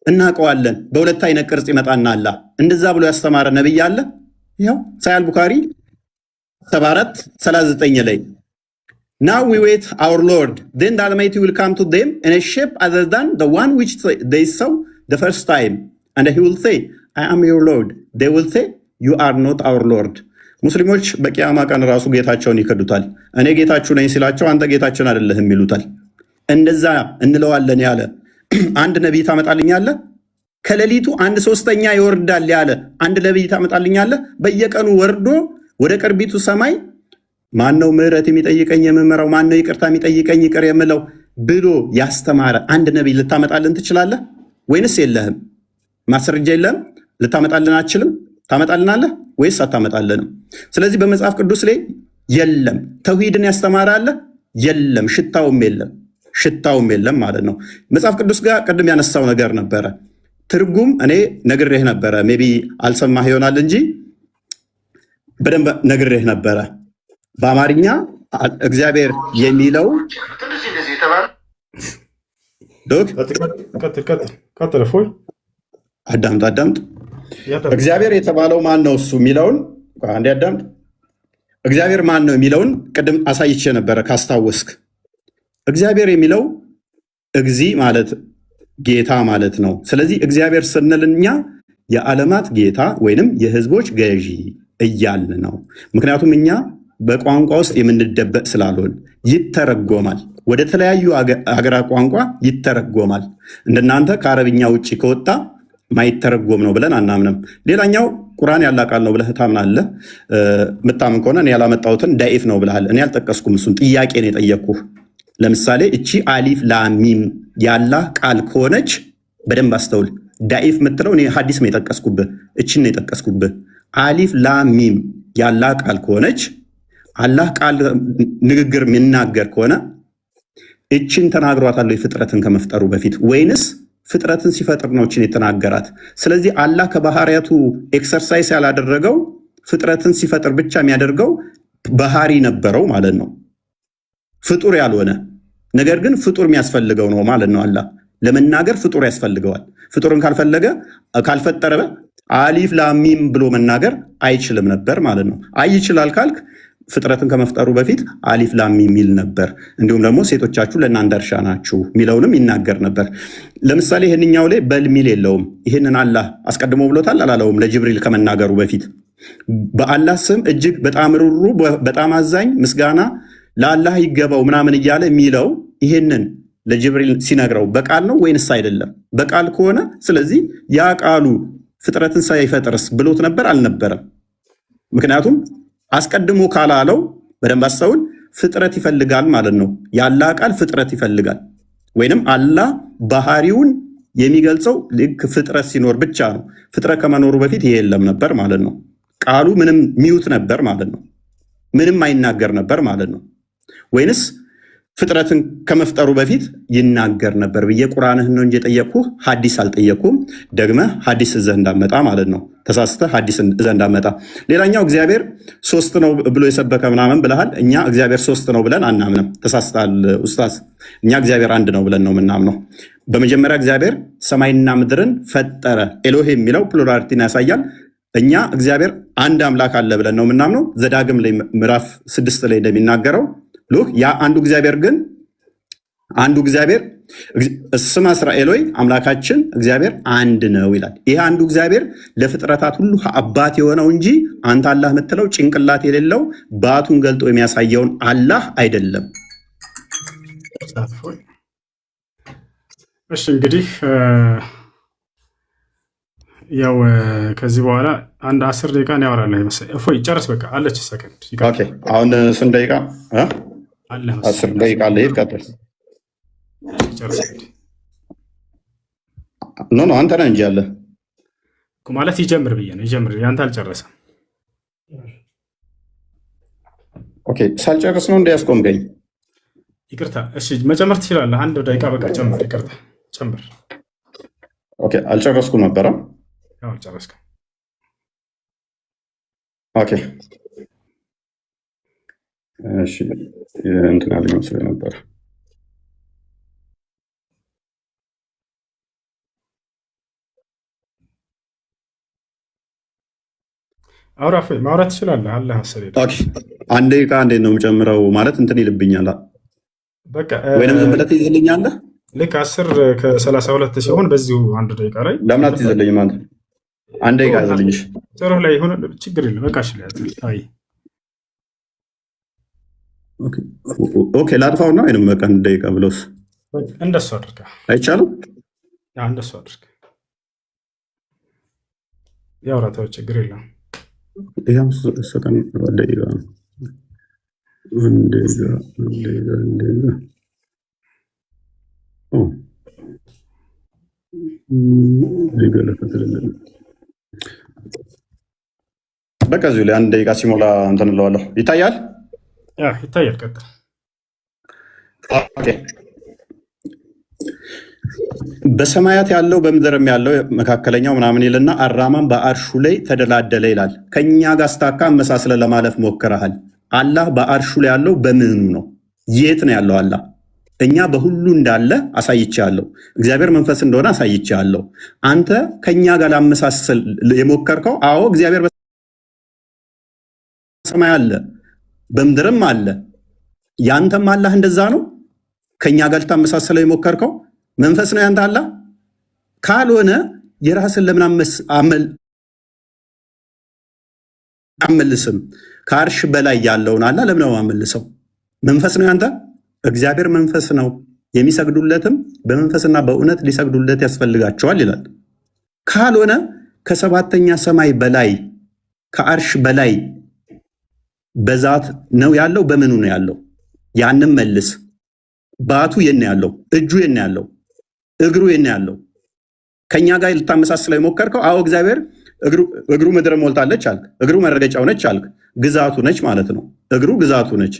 እናውቀዋለን በሁለት አይነት ቅርጽ ይመጣና አላህ እንደዛ ብሎ ያስተማረ ነብይ አለ? ይኸው ሳሂህ ቡኻሪ 74:39 ላይ Now we wait our Lord, then the Almighty will come to them in a shape other than the one which they saw the first time, and he will say, I am your Lord. They will say, you are not our Lord. ሙስሊሞች በቂያማ ቀን ራሱ ጌታቸውን ይከዱታል። እኔ ጌታችሁ ነኝ ሲላቸው አንተ ጌታችን አይደለህም ይሉታል። እንደዛ እንለዋለን ያለ አንድ ነቢይ ታመጣልኛለህ? ከሌሊቱ 1/3 ይወርዳል ያለ አንድ ነቢይ ታመጣልኛለህ? በየቀኑ ወርዶ ወደ ቅርቢቱ ሰማይ ማነው ምህረት የሚጠይቀኝ የምመራው? ማነው ይቅርታ የሚጠይቀኝ ይቅር የምለው ብሎ ያስተማረ አንድ ነቢይ ልታመጣልን ትችላለህ ወይንስ የለህም? ማስረጃ የለህም? ልታመጣልን አትችልም? ታመጣልናለህ ወይስ አታመጣልንም? ስለዚህ በመጽሐፍ ቅዱስ ላይ የለም። ተውሂድን ያስተማረ አለ? የለም። ሽታውም የለም ማለት ነው። መጽሐፍ ቅዱስ ጋር ቅድም ያነሳው ነገር ነበረ። ትርጉም እኔ ነግሬህ ነበረ። ሜይ ቢ አልሰማህ ይሆናል እንጂ በደንብ ነግሬህ ነበረ። በአማርኛ እግዚአብሔር የሚለው አዳምጥ። እግዚአብሔር የተባለው ማን ነው? እሱ የሚለውን አንዴ አዳምጥ። እግዚአብሔር ማን ነው የሚለውን ቅድም አሳይቼ ነበረ ካስታወስክ። እግዚአብሔር የሚለው እግዚ ማለት ጌታ ማለት ነው። ስለዚህ እግዚአብሔር ስንል እኛ የዓለማት ጌታ ወይንም የህዝቦች ገዢ እያልን ነው። ምክንያቱም እኛ በቋንቋ ውስጥ የምንደበቅ ስላልሆን ይተረጎማል። ወደ ተለያዩ ሀገራት ቋንቋ ይተረጎማል። እንደናንተ ከአረብኛ ውጭ ከወጣ ማይተረጎም ነው ብለን አናምንም። ሌላኛው ቁርአን ያላ ቃል ነው ብለህ ታምናለህ። ምታምን ከሆነ እኔ ያላመጣሁትን ዳኢፍ ነው ብለሃል። እኔ አልጠቀስኩም። እሱን ጥያቄ ነው የጠየቅኩህ። ለምሳሌ እቺ አሊፍ ላሚም ያላ ቃል ከሆነች በደንብ አስተውል። ዳኢፍ የምትለው እኔ ሐዲስ ነው የጠቀስኩብህ። እችን ነው የጠቀስኩብህ። አሊፍ ላሚም ያላ ቃል ከሆነች አላህ ቃል ንግግር የሚናገር ከሆነ እችን ተናግሯታል ፍጥረትን ከመፍጠሩ በፊት ወይንስ ፍጥረትን ሲፈጥር ነው እችን የተናገራት? ስለዚህ አላህ ከባህሪያቱ ኤክሰርሳይዝ ያላደረገው ፍጥረትን ሲፈጥር ብቻ የሚያደርገው ባህሪ ነበረው ማለት ነው። ፍጡር ያልሆነ ነገር ግን ፍጡር የሚያስፈልገው ነው ማለት ነው። አላህ ለመናገር ፍጡር ያስፈልገዋል። ፍጡርን ካልፈጠረ አሊፍ ላሚም ብሎ መናገር አይችልም ነበር ማለት ነው። ይችላል ካልክ ፍጥረትን ከመፍጠሩ በፊት አሊፍ ላሚም የሚል ነበር። እንዲሁም ደግሞ ሴቶቻችሁ ለእናንተ እርሻ ናችሁ የሚለውንም ይናገር ነበር። ለምሳሌ ይህንኛው ላይ በል ሚል የለውም። ይህንን አላህ አስቀድሞ ብሎታል አላለውም? ለጅብሪል ከመናገሩ በፊት በአላህ ስም እጅግ በጣም ሩሩ በጣም አዛኝ ምስጋና ለአላህ ይገባው ምናምን እያለ የሚለው ይህንን ለጅብሪል ሲነግረው በቃል ነው ወይንስ አይደለም? በቃል ከሆነ ስለዚህ ያ ቃሉ ፍጥረትን ሳይፈጥርስ ብሎት ነበር አልነበረም? ምክንያቱም አስቀድሞ ካላለው በደንብ አስተውል፣ ፍጥረት ይፈልጋል ማለት ነው። የአላህ ቃል ፍጥረት ይፈልጋል። ወይንም አላህ ባህሪውን የሚገልጸው ልክ ፍጥረት ሲኖር ብቻ ነው። ፍጥረት ከመኖሩ በፊት ይሄ የለም ነበር ማለት ነው። ቃሉ ምንም ሚውት ነበር ማለት ነው። ምንም አይናገር ነበር ማለት ነው። ወይንስ ፍጥረትን ከመፍጠሩ በፊት ይናገር ነበር ብዬ ቁርአንህን ነው እንጂ የጠየቅኩህ ሐዲስ አልጠየቅኩም። ደግመህ ሐዲስ እዘህ እንዳመጣ ማለት ነው። ተሳስተህ ሐዲስ እዘህ እንዳመጣ። ሌላኛው እግዚአብሔር 3 ነው ብሎ የሰበከ ምናምን ብለሃል። እኛ እግዚአብሔር 3 ነው ብለን አናምንም። ተሳስተሃል ኡስታዝ። እኛ እግዚአብሔር 1 ነው ብለን ነው የምናምነው። በመጀመሪያ እግዚአብሔር ሰማይና ምድርን ፈጠረ። ኤሎሄ የሚለው ፕሉራሊቲን ያሳያል። እኛ እግዚአብሔር አንድ አምላክ አለ ብለን ነው የምናምነው። ዘዳግም ላይ ምዕራፍ 6 ላይ እንደሚናገረው ሉክ ያ አንዱ እግዚአብሔር ስማ እስራኤል ሆይ አምላካችን እግዚአብሔር አንድ ነው ይላል። ይህ አንዱ እግዚአብሔር ለፍጥረታት ሁሉ አባት የሆነው እንጂ አንተ አላህ የምትለው ጭንቅላት የሌለው ባቱን ገልጦ የሚያሳየውን አላህ አይደለም። እሺ እንግዲህ ያው ከዚህ በኋላ አንድ 10 ደቂቃ ነው ያወራለሁ መሰለኝ። እፎይ ጨርስ፣ በቃ አለች ሰከንድ። ኦኬ አሁን ስንት ደቂቃ አለ? 10 ደቂቃ አለ። ይቀጥል። ጨርስ። ኖ አንተ ነህ እንጂ ያለ ማለት ይጀምር ብዬ ነው። ይጀምር፣ ያንተ አልጨረሰም። ኦኬ ሳልጨርስ ነው እንዳያስቆምገኝ። ይቅርታ። እሺ መጨመር ትችላለህ። አንድ ደቂቃ በቃ ጨምር። ይቅርታ ጨምር። ኦኬ አልጨረስኩም ነበረ። ያው አልጨረስኩም። ኦኬ እሺ እንትን አለኝ መስሎኝ ነበር። አውራ ማውራት ትችላለህ። አለ መሰለኝ። ኦኬ አንድ ደቂቃ እንዴት ነው የምጨምረው? ማለት እንትን ይልብኛል። በቃ ወይንም ዝም ብለህ ትይዝልኛለህ? ልክ 10 ከ32 ሲሆን በዚሁ አንድ ደቂቃ ላይ ለምን አትይዝልኝም አንተ? አንድ ደቂቃ ያዘልኝ። ጥሩ ላይ ሆነ ችግር የለም። በቃ እሺ ላይ አይ ኦኬ ላጥፋው ነው ወይንም በቃ አንድ ደቂቃ ብለውስ እንደሱ አድርጋ አይቻልም? ያ እንደሱ አድርጋ ያውራታው ችግር የለም። ይሄም ሰከን ደቂቃ በቃ እዚሁ ላይ አንድ ደቂቃ ሲሞላ እንትን እለዋለሁ። ይታያል? ይታያል። ቀጥል። ኦኬ በሰማያት ያለው በምድርም ያለው መካከለኛው ምናምን ይልና አራማም በአርሹ ላይ ተደላደለ ይላል። ከኛ ጋር ስታካ አመሳስለ ለማለፍ ሞክረሃል። አላህ በአርሹ ላይ ያለው በምኑ ነው? የት ነው ያለው አላህ? እኛ በሁሉ እንዳለ አሳይቻለሁ። እግዚአብሔር መንፈስ እንደሆነ አሳይቻለሁ። አንተ ከኛ ጋር ላመሳሰል የሞከርከው አዎ እግዚአብሔር በሰማይ አለ በምድርም አለ። ያንተም አላህ እንደዛ ነው። ከኛ ጋር ልታመሳሰለው የሞከርከው መንፈስ ነው ያንተ አላህ። ካልሆነ የራስን ለምን አመልስም? ከአርሽ በላይ ያለውን አላህ ለምን አመልሰው? መንፈስ ነው ያንተ። እግዚአብሔር መንፈስ ነው፣ የሚሰግዱለትም በመንፈስና በእውነት ሊሰግዱለት ያስፈልጋቸዋል ይላል። ካልሆነ ከሰባተኛ ሰማይ በላይ ከአርሽ በላይ በዛት ነው ያለው። በምኑ ነው ያለው? ያንም መልስ። ባቱ የነ ያለው፣ እጁ የነ ያለው፣ እግሩ የነ ያለው። ከኛ ጋር ልታመሳስለው የሞከርከው አዎ እግዚአብሔር እግሩ ምድር ሞልታለች አልክ። እግሩ መረገጫው ነች አልክ። ግዛቱ ነች ማለት ነው። እግሩ ግዛቱ ነች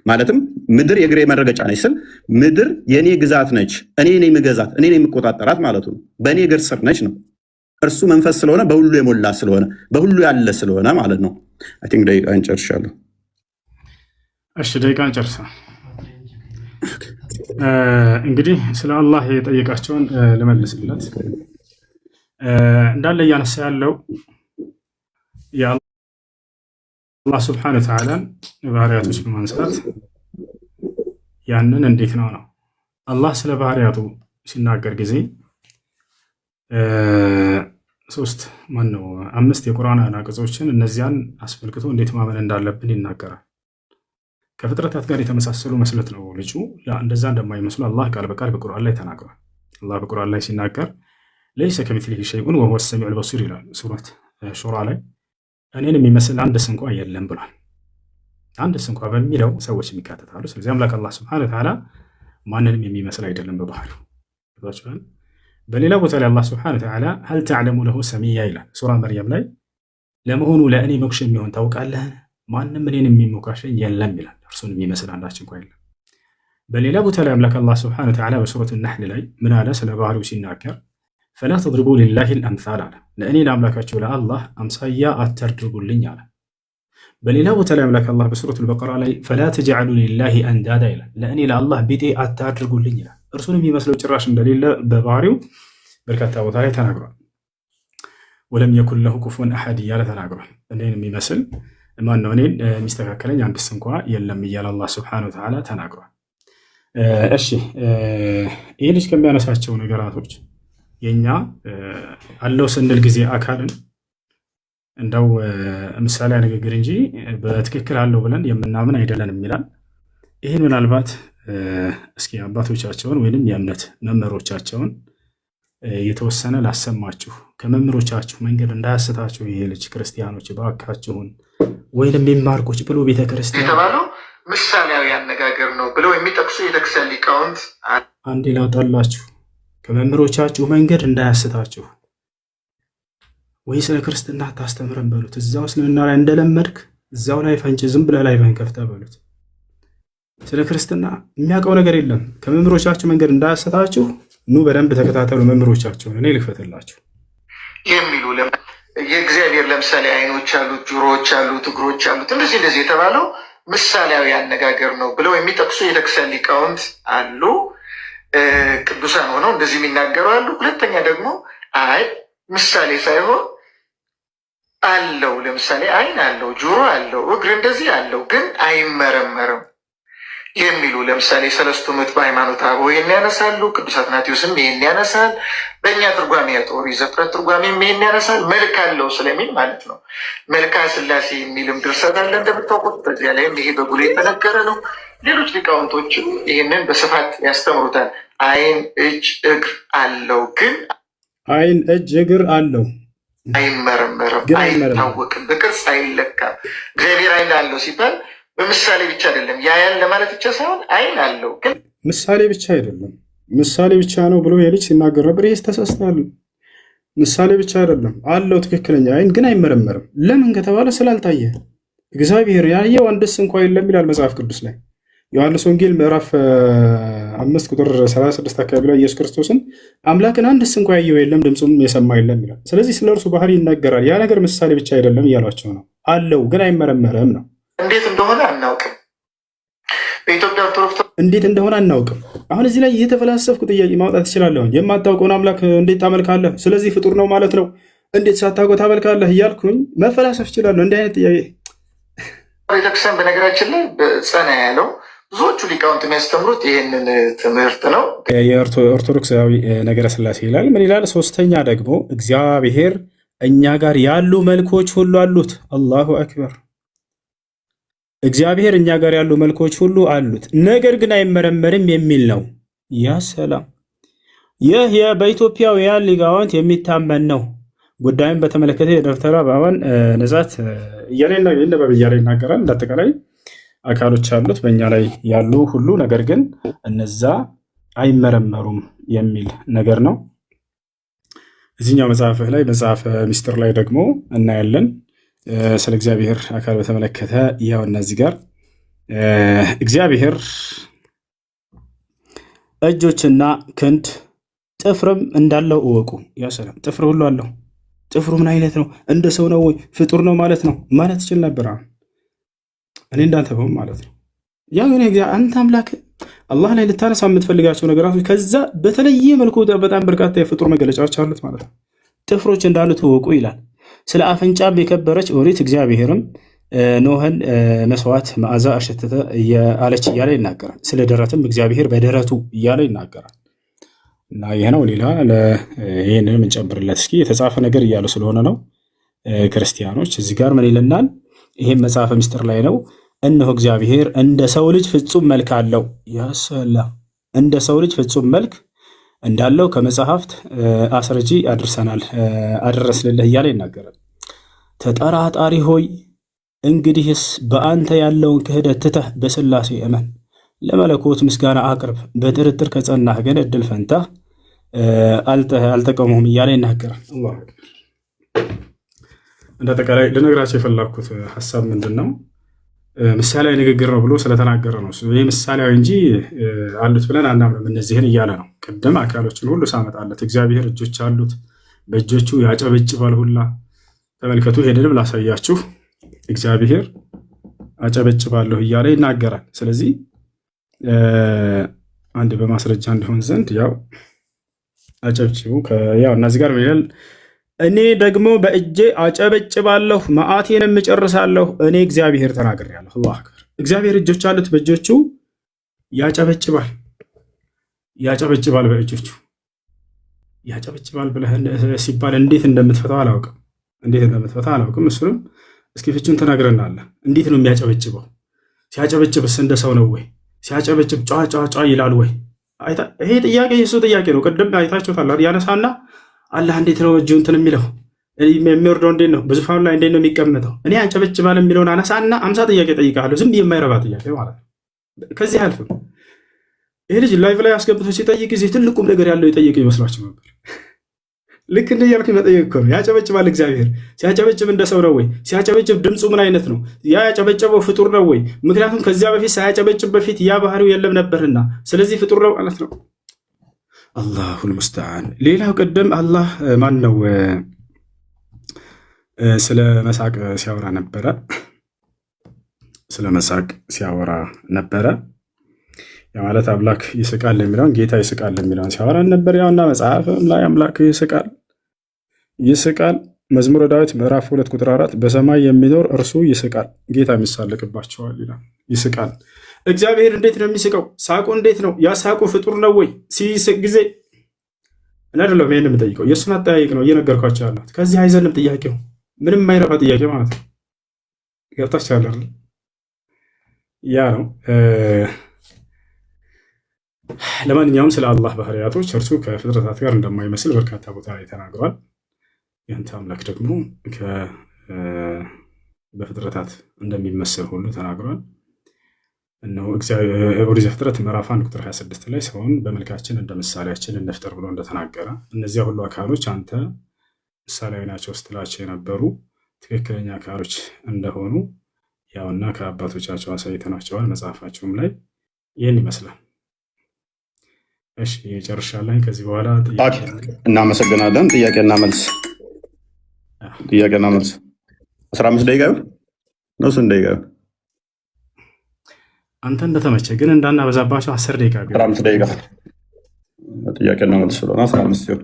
ማለትም ምድር የእግሬ መረገጫ ነች ስል ምድር የኔ ግዛት ነች፣ እኔ ነኝ የምገዛት፣ እኔ ነኝ የምቆጣጠራት ማለት ነው። በእኔ እግር ስር ነች ነው። እርሱ መንፈስ ስለሆነ በሁሉ የሞላ ስለሆነ በሁሉ ያለ ስለሆነ ማለት ነው። አይ ቲንክ ደቂቃ እንጨርሻለሁ። እሺ ደቂቃ እንጨርሳ። እንግዲህ ስለ አላህ የጠየቃቸውን ልመልስለት። እንዳለ እያነሳ ያለው የአላህ ስብሐነ ወተዓላን ባህሪያቶች በማንሳት ያንን እንዴት ነው አላህ ስለ ባህሪያቱ ሲናገር ጊዜ 5 የቁርአን አንቀጾችን እነዚያን አስመልክቶ እንዴት ማመን እንዳለብን ይናገራል። ከፍጥረታት ጋር የተመሳሰሉ መስለት ነው ልጁ። እንደዛ እንደማይመስሉ አላህ ቃል በቃል በቁርአን ላይ ተናግሯል። አላህ በቁርአን ላይ ሲናገር ለይሰ ከሚስሊሂ ሸይኡን ወሁወ ሰሚዑል በሲር ይላል ሱረት ሹራ ላይ። እኔን የሚመስል አንድስ እንኳ የለም ብሏል። አንድስ እንኳ በሚለው ሰዎች የሚካተታሉ። ስለዚህ አምላክ አላህ ሱብሓነሁ ወተዓላ ማንንም የሚመስል አይደለም በባህሪው። በሌላ ቦታ ላይ አላህ ሱብሓነሁ ወተዓላ ሀል ተዕለሙ ለሁ ሰሚያ ይላል ሱራ መርየም ላይ። ለመሆኑ ለእኔ ሞክሽ የሚሆን ታውቃለህን? ማንም እኔን የሚሞካሸኝ የለም ይላል። እርሱን የሚመስል አንዳች እንኳ የለም። በሌላ ቦታ ላይ አምላክ አላህ ሱብሓነሁ ወተዓላ በሱረት ነሕል ላይ ምን አለ? ስለ ባህሪው ሲናገር ፈላ ተድሪቡ ሊላሂ አልአምሳል አለ። ለእኔ ለአምላካቸው ለአላህ አምሳያ አታድርጉልኝ አለ። በሌላ ቦታ ላይ አምላክ አላህ በሱረቱል በቀራ ላይ ፈላ ተጅዐሉ ሊላሂ አንዳዳ ይላል። ለእኔ ለአላህ ቢጤ አታድርጉልኝ ይላል። እርሱን የሚመስለው ጭራሽ እንደሌለ በባህሪው በርካታ ቦታ ላይ ተናግሯል። ወለም የኩን ለሁ ኩፉወን አሐድ እያለ ተናግሯል። እኔን የሚመስል ማነው? እኔን የሚስተካከለኝ አንድስ እንኳ የለም እያለ አላህ ሱብሓነሁ ወተዓላ ተናግሯል። እሺ ይህ ልጅ ከሚያነሳቸው ነገራቶች የኛ አለው ስንል ጊዜ አካልን እንደው ምሳሌ ንግግር እንጂ በትክክል አለው ብለን የምናምን አይደለንም ይላል። ይህን ምናልባት እስኪ አባቶቻቸውን ወይንም የእምነት መምህሮቻቸውን የተወሰነ ላሰማችሁ። ከመምህሮቻችሁ መንገድ እንዳያስታችሁ ይሄ ልጅ ክርስቲያኖች እባካችሁን፣ ወይንም የሚማርቆች ብሎ ቤተክርስቲያን የተባለው ምሳሌያዊ አነጋገር ነው ብለው የሚጠቅሱ የቤተክርስቲያን ሊቃውንት አንዴ ላውጣላችሁ። ከመምህሮቻችሁ መንገድ እንዳያስታችሁ፣ ወይ ስለ ክርስትና አታስተምረን በሉት። እዛው እስልምና ላይ እንደለመድክ እዛው ላይ ፈንጭ፣ ዝም ብለህ ላይ ከፍተህ በሉት። ስለ ክርስትና የሚያውቀው ነገር የለም። ከመምህሮቻችሁ መንገድ እንዳያስታችሁ ኑ በደንብ ተከታተሉ መምህሮቻቸውን። እኔ ልክፈትላችሁ የሚሉ የእግዚአብሔር ለምሳሌ አይኖች አሉት፣ ጆሮዎች አሉት፣ እግሮች አሉት እንደዚህ የተባለው ምሳሌያዊ አነጋገር ነው ብለው የሚጠቅሱ የቤተክርስቲያን ሊቃውንት አሉ። ቅዱሳን ሆነው እንደዚህ የሚናገሩ አሉ። ሁለተኛ ደግሞ አይ ምሳሌ ሳይሆን አለው፣ ለምሳሌ አይን አለው፣ ጆሮ አለው፣ እግር እንደዚህ አለው፣ ግን አይመረመርም የሚሉ ለምሳሌ ሰለስቱ ምዕት በሃይማኖተ አበው ይህን ያነሳሉ። ቅዱስ አትናቴዎስም ይህን ያነሳል። በእኛ ትርጓሜ የኦሪት ዘፍጥረት ትርጓሜም ይህን ያነሳል። መልክ አለው ስለሚል ማለት ነው። መልክአ ሥላሴ የሚልም ድርሰት አለ እንደምታውቁት። በዚያ ላይም ይሄ በጉልህ የተነገረ ነው። ሌሎች ሊቃውንቶችም ይህንን በስፋት ያስተምሩታል። አይን፣ እጅ፣ እግር አለው፣ ግን አይን፣ እጅ፣ እግር አለው፣ አይመረመርም፣ አይታወቅም፣ በቅርጽ አይለካም። እግዚአብሔር አይን አለው ሲባል በምሳሌ ብቻ አይደለም፣ ያያል ለማለት ብቻ ሳይሆን አይን አለው፣ ግን ምሳሌ ብቻ አይደለም። ምሳሌ ብቻ ነው ብሎ የልጅ ሲናገር ነበር። ይህ ተሳስተዋል። ምሳሌ ብቻ አይደለም አለው ትክክለኛ አይን፣ ግን አይመረመርም። ለምን ከተባለ ስላልታየ። እግዚአብሔር ያየው አንድስ እንኳ የለም ይላል መጽሐፍ ቅዱስ ላይ። ዮሐንስ ወንጌል ምዕራፍ 5 ቁጥር 36 አካባቢ ላይ ኢየሱስ ክርስቶስን አምላክን አንድስ እንኳ ያየው የለም ድምፁም የሰማ የለም ይላል። ስለዚህ ስለ እርሱ ባህሪ ይናገራል። ያ ነገር ምሳሌ ብቻ አይደለም እያሏቸው ነው። አለው ግን አይመረመርም ነው። እንዴት እንደሆነ አናውቅም። በኢትዮጵያ ኦርቶዶክስ እንዴት እንደሆነ አናውቅም። አሁን እዚህ ላይ እየተፈላሰፍኩ ጥያቄ ማውጣት እችላለሁ። የማታውቀውን አምላክ እንዴት ታመልካለህ? ስለዚህ ፍጡር ነው ማለት ነው። እንዴት ሳታውቀው ታመልካለህ እያልኩኝ መፈላሰፍ እችላለሁ። እንዲህ አይነት ጥያቄ ቤተክርስቲያን በነገራችን ላይ ጸና ያለው ብዙዎቹ ሊቃውንት የሚያስተምሩት ይህንን ትምህርት ነው። የኦርቶዶክሳዊ ነገረ ሥላሴ ይላል። ምን ይላል? ሶስተኛ ደግሞ እግዚአብሔር እኛ ጋር ያሉ መልኮች ሁሉ አሉት። አላሁ አክበር። እግዚአብሔር እኛ ጋር ያሉ መልኮች ሁሉ አሉት፣ ነገር ግን አይመረመርም የሚል ነው። ያ ሰላም! ይህ በኢትዮጵያውያን ሊቃውንት የሚታመን ነው። ጉዳዩን በተመለከተ የዶክተር አበባን ነጻት ይነበብ እያለ ይናገራል። እንዳጠቃላይ አካሎች አሉት በእኛ ላይ ያሉ ሁሉ፣ ነገር ግን እነዛ አይመረመሩም የሚል ነገር ነው። እዚህኛው መጽሐፍህ ላይ መጽሐፈ ሚስጥር ላይ ደግሞ እናያለን ስለ እግዚአብሔር አካል በተመለከተ። ያው እነዚህ ጋር እግዚአብሔር እጆችና ክንድ ጥፍርም እንዳለው እወቁ። ያ ሰላም! ጥፍር ሁሉ አለው። ጥፍሩ ምን አይነት ነው? እንደ ሰው ነው ወይ ፍጡር ነው ማለት ነው ማለት ይችል ነበር። እኔ እንዳንተ በሆን ማለት ነው። ያ ግን አንተ አምላክ አላህ ላይ ልታነሳ የምትፈልጋቸው ነገራቶች ከዛ በተለየ መልኩ በጣም በርካታ የፍጡር መገለጫዎች አሉት ማለት ነው። ጥፍሮች እንዳሉት እወቁ ይላል። ስለ አፍንጫም የከበረች ኦሪት እግዚአብሔርም ኖህን መስዋዕት መዓዛ አሸተተ አለች እያለ ይናገራል። ስለ ደረትም እግዚአብሔር በደረቱ እያለ ይናገራል። እና ይህ ነው። ሌላ ይህንን የምንጨምርለት እስኪ የተጻፈ ነገር እያሉ ስለሆነ ነው ክርስቲያኖች። እዚህ ጋር ምን ይለናል? ይህም መጽሐፈ ምስጢር ላይ ነው። እነሆ እግዚአብሔር እንደ ሰው ልጅ ፍጹም መልክ አለው። ያሰላ እንደ ሰው ልጅ ፍጹም መልክ እንዳለው ከመጽሐፍት አስረጂ አደረስንልህ እያለ ይናገራል። ተጠራጣሪ ሆይ እንግዲህስ በአንተ ያለውን ክህደት ትተህ በሥላሴ እመን፣ ለመለኮት ምስጋና አቅርብ። በጥርጥር ከጸናህ ግን እድል ፈንታ አልጠቀሙም እያለ ይናገራል። እንዳጠቃላይ ልነግራቸው የፈላኩት ሀሳብ ምንድን ነው? ምሳሌያዊ ንግግር ነው ብሎ ስለተናገረ ነው። ይህ ምሳሌያዊ እንጂ አሉት ብለን አናምንም እነዚህን እያለ ነው። ቅድም አካሎችን ሁሉ ሳመጣለት እግዚአብሔር እጆች አሉት፣ በእጆቹ ያጨበጭባል ሁላ። ተመልከቱ፣ ሄደንም ላሳያችሁ። እግዚአብሔር አጨበጭባለሁ እያለ ይናገራል። ስለዚህ አንድ በማስረጃ እንዲሆን ዘንድ ያው አጨብጭቡ። ያው እነዚህ ጋር ይላል እኔ ደግሞ በእጄ አጨበጭባለሁ መዓቴንም እጨርሳለሁ፣ እኔ እግዚአብሔር ተናግሬአለሁ። አላሁ አክበር። እግዚአብሔር እጆች አሉት፣ በእጆቹ ያጨበጭባል። በእጆቹ ያጨበጭባል ብለህ ሲባል እንዴት እንደምትፈታው አላውቅም። እሱንም እስኪ ፍቹን ተናግረናለህ። እንዴት ነው የሚያጨበጭበው? ሲያጨበጭብስ እንደ ሰው ነው ወይ? ሲያጨበጭብ ጫ ይላል ወይ? ይሄ ጥያቄ የሱ ጥያቄ ነው። ቅድም አይታችሁታል። ያነሳና አላህ እንዴት ነው እጁ እንትን የሚለው የሚወርደው እንዴት ነው? በዙፋኑ ላይ እንዴት ነው የሚቀመጠው? እኔ ያጨበጭባል የሚለውን አነሳና 50 ጥያቄ ጠይቃለሁ። ዝም የማይረባ ጥያቄ ማለት ነው። ከዚህ አልፍም። ይሄ ልጅ ላይቭ ላይ አስገብቶ ሲጠይቅ ጊዜ ትልቁም ነገር ያለው የጠየቀ ይመስላችሁ ነበር። ልክ እንደ እያልኩ መጠየቅ እኮ ነው። ያጨበጭባል እግዚአብሔር። ሲያጨበጭብ እንደ ሰው ነው ወይ? ሲያጨበጭብ ድምፁ ምን አይነት ነው? ያ ያጨበጨበው ፍጡር ነው ወይ? ምክንያቱም ከዚያ በፊት ሳያጨበጭብ በፊት ያ ባህሪው የለም ነበርና፣ ስለዚህ ፍጡር ነው ማለት ነው። አላሁል ሙስተዓን። ሌላው ቅድም አላህ ማን ነው ስለ መሳቅ ሲያወራ ነበረ። ስለ መሳቅ ሲያወራ ነበረ። ያ ማለት አምላክ ይስቃል የሚለውን ጌታ ይስቃል የሚለውን ሲያወራ ነበር። ያውና መጽሐፍም ላይ አምላክ ይስቃል። መዝሙረ ዳዊት ምዕራፍ 2 ቁጥር 4 በሰማይ የሚኖር እርሱ ይስቃል፣ ጌታ የሚሳለቅባቸዋል ይላል። ይስቃል። እግዚአብሔር እንዴት ነው የሚስቀው? ሳቁ እንዴት ነው? ያ ሳቁ ፍጡር ነው ወይ? ሲስቅ ጊዜ እና አይደለም። ይሄን የምጠይቀው የእሱን አጠያየቅ ነው እየነገርኳቸው ያለሁት። ከዚህ አይዘንም ጥያቄው ምንም የማይረባ ጥያቄ ማለት ነው። ገብታችኋል አይደል? ያ ነው። ለማንኛውም ስለ አላህ ባህሪያቶች እርሱ ከፍጥረታት ጋር እንደማይመስል በርካታ ቦታ ላይ ተናግሯል። ያንተ አምላክ ደግሞ በፍጥረታት እንደሚመስል ሁሉ ተናግሯል። እነሆ ኦሪት ዘፍጥረት ምዕራፍ 1 ቁጥር 26 ላይ ሰውን በመልካችን እንደ ምሳሌያችን እንፍጠር ብሎ እንደተናገረ እነዚያ ሁሉ አካሎች አንተ ምሳሌያዊ ናቸው ስትላቸው የነበሩ ትክክለኛ አካሎች እንደሆኑ ያውና ከአባቶቻቸው አሳይተናቸዋል። መጽሐፋቸውም ላይ ይህን ይመስላል። እሺ ጨርሻለሁ። ከዚህ በኋላ እናመሰግናለን። ጥያቄና መልስ 15 ደቂቃ ነው። ስንት ደቂቃ አንተ እንደተመቸ ግን እንዳናበዛባቸው 10 ደቂቃ 15 ደቂቃ ጥያቄና መልስ ስለሆነ 15 ሲሆን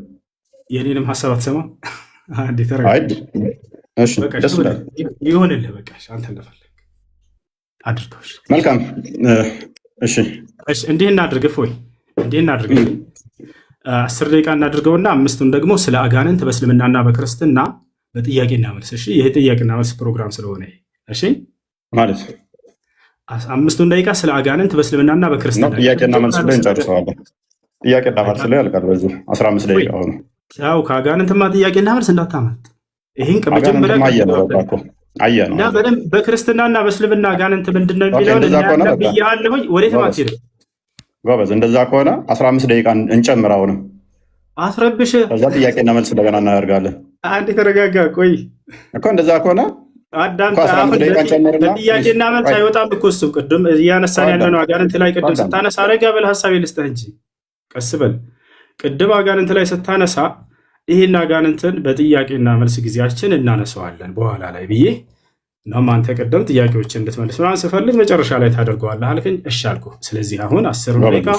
የኔንም ሀሳብ አትሰማ። ይሆንልህ በቃ አንተ እንደፈለግ አድርገው። መልካም። እሺ እንዲህ እናድርግ። እፎይ እንዲህ እናድርግ። 10 ደቂቃ እናድርገውና 5ቱን ደግሞ ስለ አጋንንት በእስልምናና በክርስትና በጥያቄና መልስ። እሺ ይሄ ጥያቄና መልስ ፕሮግራም ስለሆነ እሺ ማለት 5ቱን ደቂቃ ስለ አጋንንት በእስልምናና በክርስትና ጥያቄና መልስ ላይ እንጨርሰዋለን። ጥያቄና መልስ ላይ ያልቃል በዚሁ 15 ደቂቃ ሆነ። ያው ከአጋንንትማ ጥያቄና መልስ እንዳታመጥ። ይሄን ከመጀመሪያ እና በደንብ በክርስትናና በእስልምና አጋንንት ምንድን ነው የሚለውን ብያለሁኝ። ወዴትም አትሄድም ጎበዝ። እንደዛ ከሆነ 15 ደቂቃ እንጨምራውንም አስረብሽ። ከዛ ጥያቄና መልስ እንደገና እናደርጋለን። አንድ የተረጋጋ ቆይ እኮ እንደዛ ከሆነ ጥያቄና መልስ አይወጣም እኮ እሱ ቅድም እያነሳን ያለ ነው። አጋንንት ላይ ቅድም ስታነሳ አረጋ በል ሀሳብ ልስጥህ እንጂ ቀስ በል። ቅድም አጋንንት ላይ ስታነሳ ይህን አጋንንትን በጥያቄና መልስ ጊዜያችን እናነሳዋለን በኋላ ላይ ብዬ እናም አንተ ቅድም ጥያቄዎችን እንድትመልስ ምናምን ስፈልግ መጨረሻ ላይ ታደርገዋለህ አልከኝ። እሺ አልኩህ። ስለዚህ አሁን 10 ደቂቃ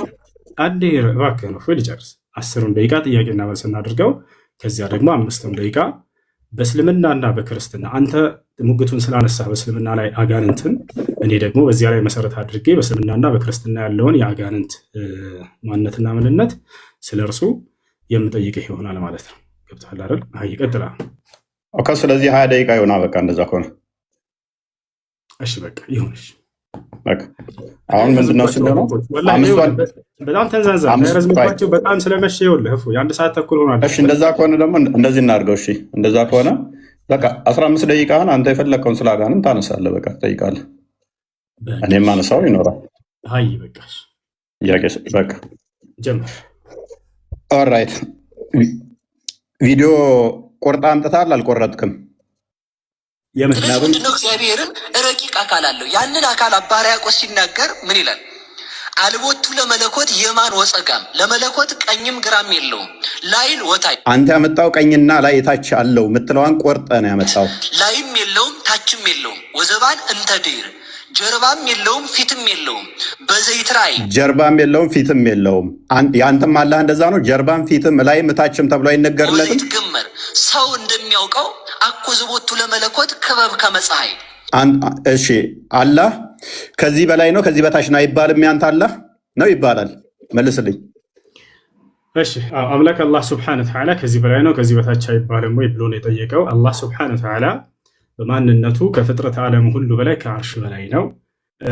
አንዴ እባክህ ነው ልጨርስ። 10 ደቂቃ ጥያቄና መልስ እናድርገው። ከዚያ ደግሞ 5 ደቂቃ በእስልምናና በክርስትና አንተ ሙግቱን ስላነሳ በእስልምና ላይ አጋንንትን፣ እኔ ደግሞ በዚያ ላይ መሰረት አድርጌ በእስልምናና በክርስትና ያለውን የአጋንንት ማንነትና ምንነት ስለ እርሱ የምጠይቅህ ይሆናል ማለት ነው። ገብቶሃል አይደል? ይቀጥላል። ስለዚህ 20 ደቂቃ ይሆና። በቃ እንደዛ ከሆነ እሺ በቃ ይሁንሽ። አሁን ምንድነው ስለሆነ በጣም ተንዛዛ ረዝምባቸው በጣም ስለመሸ ይኸውልህ የ1 ሰዓት ተኩል ሆኗል። እሺ እንደዛ ከሆነ ደግሞ እንደዚህ እናድርገው። እሺ እንደዛ ከሆነ በቃ 15 ደቂቃን አንተ የፈለግከውን ስለ አጋንንት ታነሳለህ። በቃ ትጠይቃለህ፣ እኔም አነሳው ይኖራል። አይ በቃ ጥያቄ በቃ ጀምር። ኦልራይት ቪዲዮ ቆርጣ አምጥታል አልቆረጥክም? ምክንያቱም እግዚአብሔርን ረቂቅ አካል አለው። ያንን አካል አባ ሕርያቆስ ሲናገር ምን ይላል? አልቦቱ ለመለኮት የማን ወፀጋም፣ ለመለኮት ቀኝም ግራም የለውም ላይል ወታች። አንተ ያመጣው ቀኝና ላይ ታች አለው ምትለዋን ቆርጠ ነው ያመጣው። ላይም የለውም ታችም የለውም ወዘባን እንተ ድር፣ ጀርባም የለውም ፊትም የለውም በዘይት ራእይ። ጀርባም የለውም ፊትም የለውም። ያንተም አላህ እንደዛ ነው። ጀርባም ፊትም ላይም ታችም ተብሎ አይነገርለትም። ወዘይት ግመር ሰው እንደሚያውቀው አኮዝቦቱ ለመለኮት ክበብ ከመፀሐይ። እሺ አላህ ከዚህ በላይ ነው ከዚህ በታች ነው አይባልም። ያንተ አላህ ነው ይባላል። መልስልኝ። እሺ አምላክ አላህ ሱብሓነሁ ወተዓላ ከዚህ በላይ ነው ከዚህ በታች አይባልም ወይ ብሎ ነው የጠየቀው። አላህ ሱብሓነሁ ወተዓላ በማንነቱ ከፍጥረት ዓለም ሁሉ በላይ ከአርሽ በላይ ነው።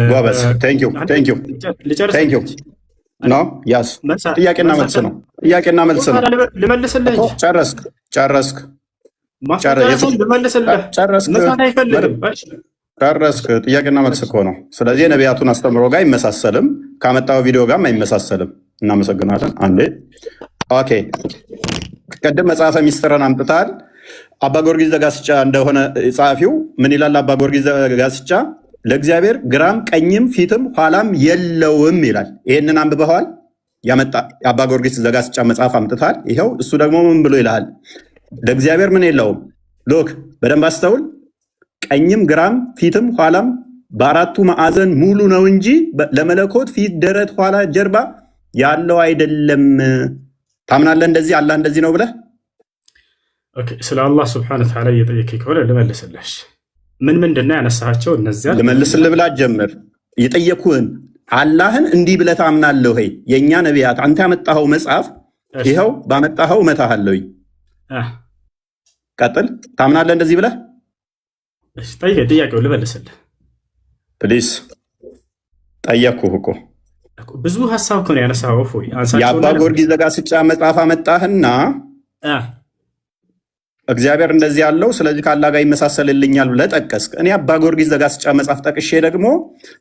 ጎበዝ። ቴንኪው ነው ያስ ጥያቄና መልስ ነው። ጥያቄና መልስ ነው። ልመልስልህ። ጨረስክ? ጨረስክ? ጥያቄና መልስ እኮ ነው። ስለዚህ የነቢያቱን አስተምሮ ጋር አይመሳሰልም፣ ካመጣው ቪዲዮ ጋር አይመሳሰልም። እናመሰግናለን። አንዴ ኦኬ። ቅድም መጽሐፈ ሚስጥርን አምጥታል። አባ ጊዮርጊስ ዘጋስጫ እንደሆነ ጸሐፊው ምን ይላል? አባ ጊዮርጊስ ዘጋስጫ ለእግዚአብሔር ግራም ቀኝም ፊትም ኋላም የለውም ይላል። ይህንን አንብበዋል? ያመጣ አባ ጊዮርጊስ ዘጋስጫ መጽሐፍ አምጥታል። ይኸው እሱ ደግሞ ምን ብሎ ይልሃል? ለእግዚአብሔር ምን የለውም? ሎክ በደንብ አስተውል። ቀኝም ግራም ፊትም ኋላም በአራቱ ማዕዘን ሙሉ ነው እንጂ ለመለኮት ፊት፣ ደረት፣ ኋላ፣ ጀርባ ያለው አይደለም። ታምናለህ? እንደዚህ አላህ እንደዚህ ነው ብለህ ስለ አላህ ስብሐነሁ ወተዓላ እየጠየቀኝ ከሆነ ልመልስልህ። ምንድን ነው ያነሳቸው? እነዚያ ልመልስልህ ብላ ጀምር። የጠየኩህን አላህን እንዲህ ብለህ ታምናለህ ወይ? የእኛ ነቢያት አንተ ያመጣኸው መጽሐፍ ይኸው ባመጣኸው እመታሃለሁኝ። ቀጥል። ታምናለህ እንደዚህ ብለህ? ጥያቄው ልመልስልህ ፕሊስ። ጠየቅኩህ እኮ ብዙ ሀሳብ እኮ ነው ያነሳኸው። እፎይ የአባ ጊዮርጊስ ዘጋስጫ መጽሐፍ አመጣህና እግዚአብሔር እንደዚህ ያለው ስለዚህ ከአላህ ጋር ይመሳሰልልኛል ብለህ ጠቀስክ። እኔ አባ ጊዮርጊስ ዘጋስጫ መጽሐፍ ጠቅሼ ደግሞ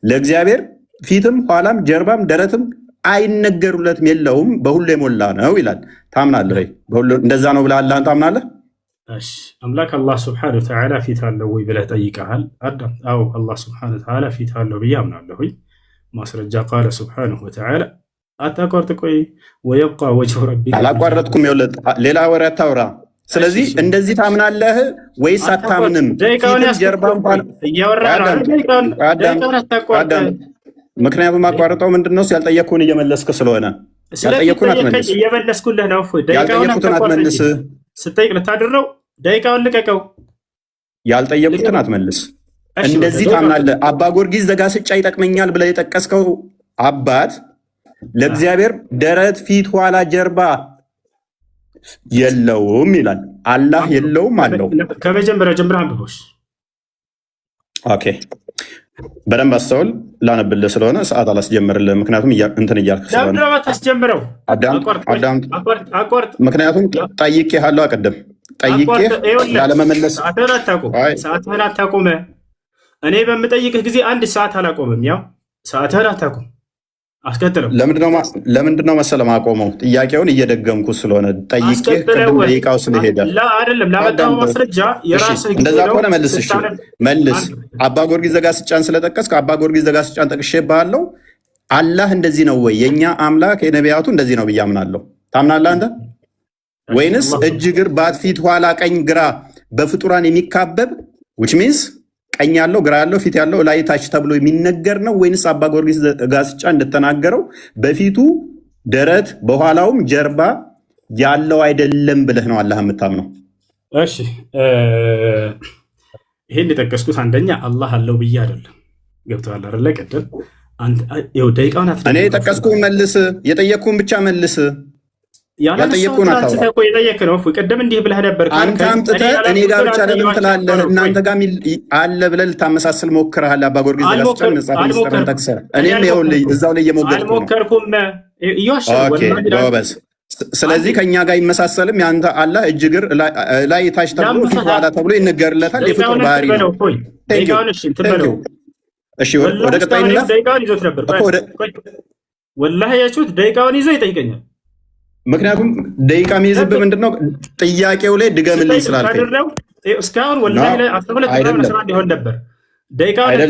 ለእግዚአብሔር ፊትም ኋላም ጀርባም ደረትም አይነገሩለትም የለውም በሁሉ የሞላ ነው ይላል። ታምናለህ ወይ? እንደዛ ነው ብለህ አላህን ታምናለህ? አምላክ አላህ ስብሐነሁ ወተዓላ ፊት አለው ወይ ብለህ ጠይቀሃል አዳም። አዎ አላህ ስብሐነሁ ወተዓላ ፊት አለው ብዬ አምናለሁ። ማስረጃ ቃለ ስብሐነሁ ወተዓላ። አታቋርጥ፣ ቆይ። ወየብቃ ወጅሁ ረቢከ። አላቋረጥኩም። ሌላ ወሬ አታውራ። ስለዚህ እንደዚህ ታምናለህ ወይስ አታምንም? ምክንያቱም አቋርጠው ምንድነው ያልጠየቅኩህን እየመለስክ ስለሆነ ያልጠየቅኩህን አትመልስ። እየመለስኩልህ ነው። ያልጠየቅኩትን አትመልስ። ስጠይቅ ልታድረው ደቂቃውን ልቀቀው። ያልጠየቅኩትን አትመልስ። እንደዚህ ታምናለህ? አባ ጊዮርጊስ ዘጋስጫ ይጠቅመኛል ብለህ የጠቀስከው አባት ለእግዚአብሔር ደረት፣ ፊት፣ ኋላ፣ ጀርባ የለውም ይላል። አላህ የለውም አለው። ከመጀመሪያ ጀምረህ አንብቦሽ። ኦኬ በደንብ አስተውል። ላነብልህ ስለሆነ ሰዓት አላስጀምርልህ። ምክንያቱም እንትን እያልክ ስለሆነ ምክንያቱም ጠይቄሃለሁ። አቀደም ጠይቄ ላለመመለስ ሰዓትህን አታቁም። እኔ በምጠይቅህ ጊዜ አንድ ሰዓት አላቆምም። ያው ሰዓትህን አታቁም። አስከትለው ለምንድነው መሰለህ ማቆመው? ጥያቄውን እየደገምኩ ስለሆነ ጠይቄ ቅድም ደቂቃው ስለሄደ አይደለም። ላመጣው ማስረጃ የራስህ እንደዛ ከሆነ መልስ። እሺ መልስ። አባ ጊዮርጊስ ዘጋስጫን ስለጠቀስክ አባ ጊዮርጊስ ዘጋስጫን ጠቅሼብሃለሁ። አላህ እንደዚህ ነው ወይ? የእኛ አምላክ የነቢያቱ እንደዚህ ነው ብዬ አምናለሁ። ታምናለህ አንተ? ወይንስ እጅ እግር ባት ፊት ኋላ ቀኝ ግራ በፍጡራን የሚካበብ ዊች ሚንስ ቀኝ ያለው ግራ ያለው ፊት ያለው ላይ ታች ተብሎ የሚነገር ነው? ወይንስ አባ ጊዮርጊስ ዘጋስጫ እንደተናገረው በፊቱ ደረት በኋላውም ጀርባ ያለው አይደለም ብለህ ነው አላህ የምታምነው? እሺ ይሄን የጠቀስኩት አንደኛ አላህ አለው ብዬ አይደለም። ገብቶሃል አይደለ? ቅድም ደቂቃውን እኔ የጠቀስኩህን መልስ፣ የጠየቅኩህን ብቻ መልስ። ያልጠየቅኩህን የጠየቅ ነው። ቅድም እንዲህ ብለህ ነበር። አንተ አምጥተህ እኔ ጋር ብቻ ለምን ትላለህ? እናንተ ጋር አለ ብለህ ልታመሳስል ሞክረሃል። አባ ጊዮርጊስ ዘጋስጫን መጽሐፈ ሚስጥርን ጠቅሰህ እኔም ይኸውልህ እዛው ላይ እየሞገድኩ ነው። ጎበዝ። ስለዚህ ከእኛ ጋር አይመሳሰልም። የአንተ አላህ እጅ እግር ላይ ታች ተብሎ ፊት ኋላ ተብሎ ይነገርለታል። የፍጡር ባህሪ ነው። እሺ ወደ ቀጣይ እንለፍ። ወላሂ ያችሁት ደቂቃውን ይዞ ይጠይቀኛል። ምክንያቱም ደቂቃ የሚይዝብህ ምንድነው? ጥያቄው ላይ ድገምልኝ ስላልከኝ እስካሁን ወላሂ ላይ 12 ሊሆን ነበር። ደቂቃውን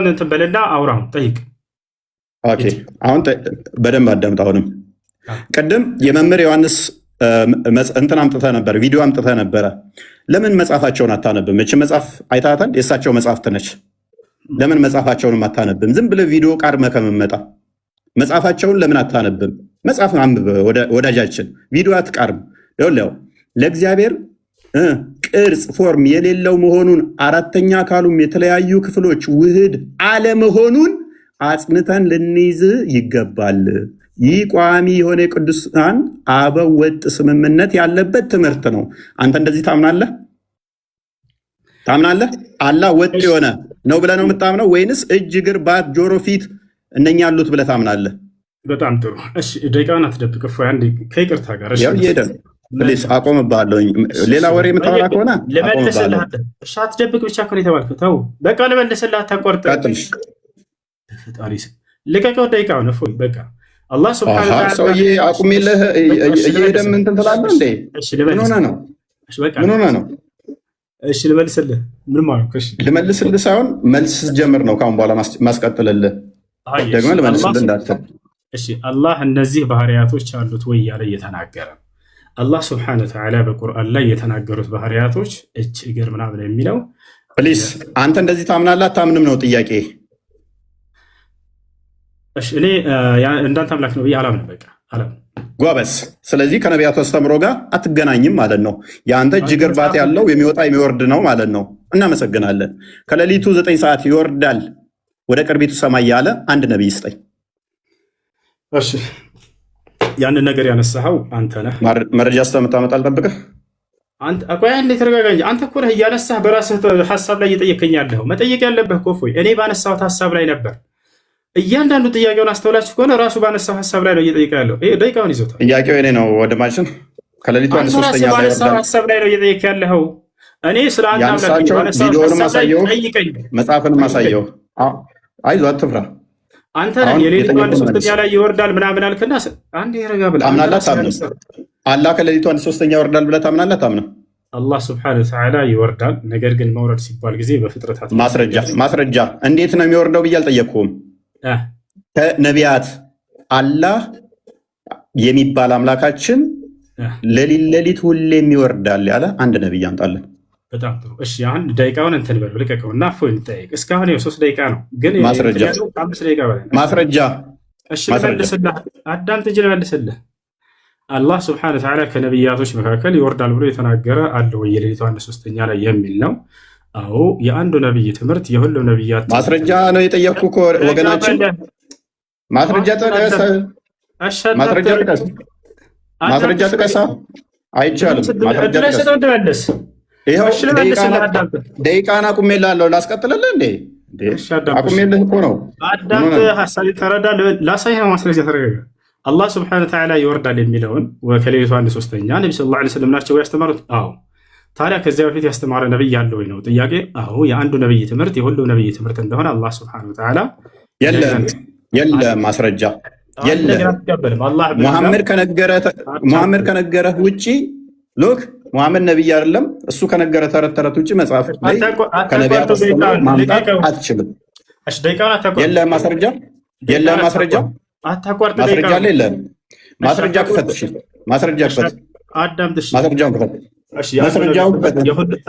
እንትን በልና አውራው ጠይቅ። አሁን በደንብ አዳምጥ። አሁንም ቅድም የመምህር ዮሐንስ እንትን አምጥተህ ነበር፣ ቪዲዮ አምጥተህ ነበረ። ለምን መጽሐፋቸውን አታነብም? እች መጽሐፍ አይታታል፣ የእሳቸው መጽሐፍት ነች። ለምን መጽሐፋቸውንም አታነብም? ዝም ብለህ ቪዲዮ ቃርመህ ከመመጣ መጽሐፋቸውን ለምን አታነብም? መጽሐፍ አንብብ ወዳጃችን፣ ቪዲዮ አትቃርም። ይኸውልህ ለእግዚአብሔር ቅርጽ ፎርም የሌለው መሆኑን አራተኛ አካሉም የተለያዩ ክፍሎች ውህድ አለመሆኑን አጽንተን ልንይዝ ይገባል። ይህ ቋሚ የሆነ የቅዱሳን አበው ወጥ ስምምነት ያለበት ትምህርት ነው። አንተ እንደዚህ ታምናለህ? ታምናለህ? አላህ ወጥ የሆነ ነው ብለህ ነው የምታምነው ወይንስ እጅ፣ እግር፣ ባት፣ ጆሮ፣ ፊት እነኛ ያሉት ብለህ ታምናለህ? በጣም ጥሩ። እሺ ደቂቃውን አትደብቅ። እፎይ አንዴ ከይቅርታ ጋር ያው እየሄደ ነው። ፕሊስ አቆምብሃለሁኝ። ሌላ ወሬ የምታወራ ከሆነ ልመልስልህ። እሺ አትደብቅ ብቻ እኮ ነው የተባልከው። ተው በቃ ልመልስልህ። አታቋርጥ። ፈጣሪ ልቀቀው ደቂቃውን። እፎይ በቃ አላህ ሱብሓነሁ ወተዓላ ሰውዬ አቁሜልህ እየሄደ ምን እንትን ትላለህ እንዴ? ምን ሆነህ ነው? ምን ሆነህ ነው? እሺ ልመልስልህ። ምን ማለት ነው? እሺ ልመልስልህ ሳይሆን መልስ ስትጀምር ነው ካሁን በኋላ ማስቀጥልልህ። ደግሞ ልመልስልህ እንዳትል። እሺ አላህ እነዚህ ባህሪያቶች አሉት ወይ ያለ እየተናገረ አላህ ሱብሓነሁ ወተዓላ በቁርአን ላይ የተናገሩት ባህሪያቶች እጅ፣ እግር ምናምን የሚለው ፕሊስ አንተ እንደዚህ ታምናለህ አታምንም ነው ጥያቄ። እሺ እኔ እንዳንተ አምላክ ነው ብዬ አላምንም። በቃ አላምንም። ጎበስ። ስለዚህ ከነቢያቱ አስተምሮ ጋር አትገናኝም ማለት ነው። የአንተ እጅ፣ እግር፣ ባት ያለው የሚወጣ የሚወርድ ነው ማለት ነው። እናመሰግናለን። ከሌሊቱ 9 ሰዓት ይወርዳል ወደ ቅርቢቱ ሰማይ ያለ አንድ ነቢይ ስጠኝ። እሺ ያንን ነገር ያነሳኸው አንተ ነህ። መረጃ ስለምታመጣ አልጠብቅህ። ቆይ አንዴ ተረጋጋ እንጂ አንተ እኮ ነህ እያነሳህ በራስህ ሀሳብ ላይ እየጠየቀኝ ያለኸው። መጠየቅ ያለብህ እኮ እፎይ እኔ ባነሳሁት ሀሳብ ላይ ነበር። እያንዳንዱ ጥያቄውን አስተውላችሁ ከሆነ ራሱ ባነሳው ሀሳብ ላይ ነው እየጠየቀ ያለው። ይሄ ደቂቃውን ይዞታል። ጥያቄው እኔ ነው ወንድማችን። ከሌሊቱ 1/3 ባነሳው ሀሳብ ላይ ነው እየጠየቀ ያለው። እኔ ስለ አንተ ቪዲዮንም አሳየው፣ መጽሐፍንም አሳየው። አይዞህ አትፍራ። አንተ የሌሊቱ 1/3 ላይ ይወርዳል ምናምን አልክና አንዴ ረጋ ብለህ ታምናለህ አታምንም? አላህ ከሌሊቱ 1/3 ይወርዳል ብለህ ታምናለህ አታምንም? አላህ ሱብሓነሁ ወተዓላ ይወርዳል። ነገር ግን መውረድ ሲባል ጊዜ በፍጥረታት ማስረጃ እንዴት ነው የሚወርደው ብዬ አልጠየቅኩም። ከነቢያት አላህ የሚባል አምላካችን ሌሊት ሁሌም ይወርዳል ያለ አንድ ነቢይ አምጣለን። በጣም ጥሩ። እሺ አንድ ደቂቃውን እንትን በለው ልቀቀው እና እፎይ እንጠይቅ። እስካሁን 3 ደቂቃ ነው፣ ግን ማስረጃ 5 ደቂቃ በላይ ማስረጃ። እሺ ልመልስልህ፣ አዳምጥ እንጂ ልመልስልህ። አላህ ሱብሓነሁ ወተዓላ ከነቢያቶች መካከል ይወርዳል ብሎ የተናገረ አለ ወይ? የሌሊቱ 1/3 ላይ የሚል ነው። አዎ የአንዱ ነቢይ ትምህርት የሁሉም ነቢያት ማስረጃ ነው የጠየቅኩ እኮ ወገናችን። ማስረጃ ጥቀስ፣ ማስረጃ ጥቀስ። አይቻልም። ማስረጃ ጥቀስ። ይኸው ደቂቃን አቁሜልሃለሁ። ላስቀጥልልህ እንዴ? አቁሜልህ እኮ ነው። አዳምጥ፣ ሀሳቤ ተረዳ። ላሳይህ ማስረጃ። ተረጋጋ። አላህ ስብሐነሁ ወተዓላ ይወርዳል የሚለውን ከሌሊቱ 1/3 ነቢ ሰለላሁ ዐለይሂ ወሰለም ናቸው ያስተማሩት። አዎ። ታዲያ ከዚያ በፊት ያስተማረ ነቢይ ያለ ወይ ነው ጥያቄ። አዎ የአንዱ ነቢይ ትምህርት የሁሉም ነቢይ ትምህርት እንደሆነ አላህ ስብሐነሁ ወተዓላ የለም ማስረጃ የለም። ሙሐመድ ከነገረህ ውጭ ሉክ ሙሐመድ ነቢይ አይደለም። እሱ ከነገረ ተረት ውጭ መጽሐፍ ላይ ከነቢያት ማምጣት አትችልም። የለም ማስረጃ የለም ማስረጃ ማስረጃ አለ የለም። ማስረጃ ክፈት። እሺ ማስረጃ ክፈት። ማስረጃውን ክፈት። ማስረጃውን ክፈት።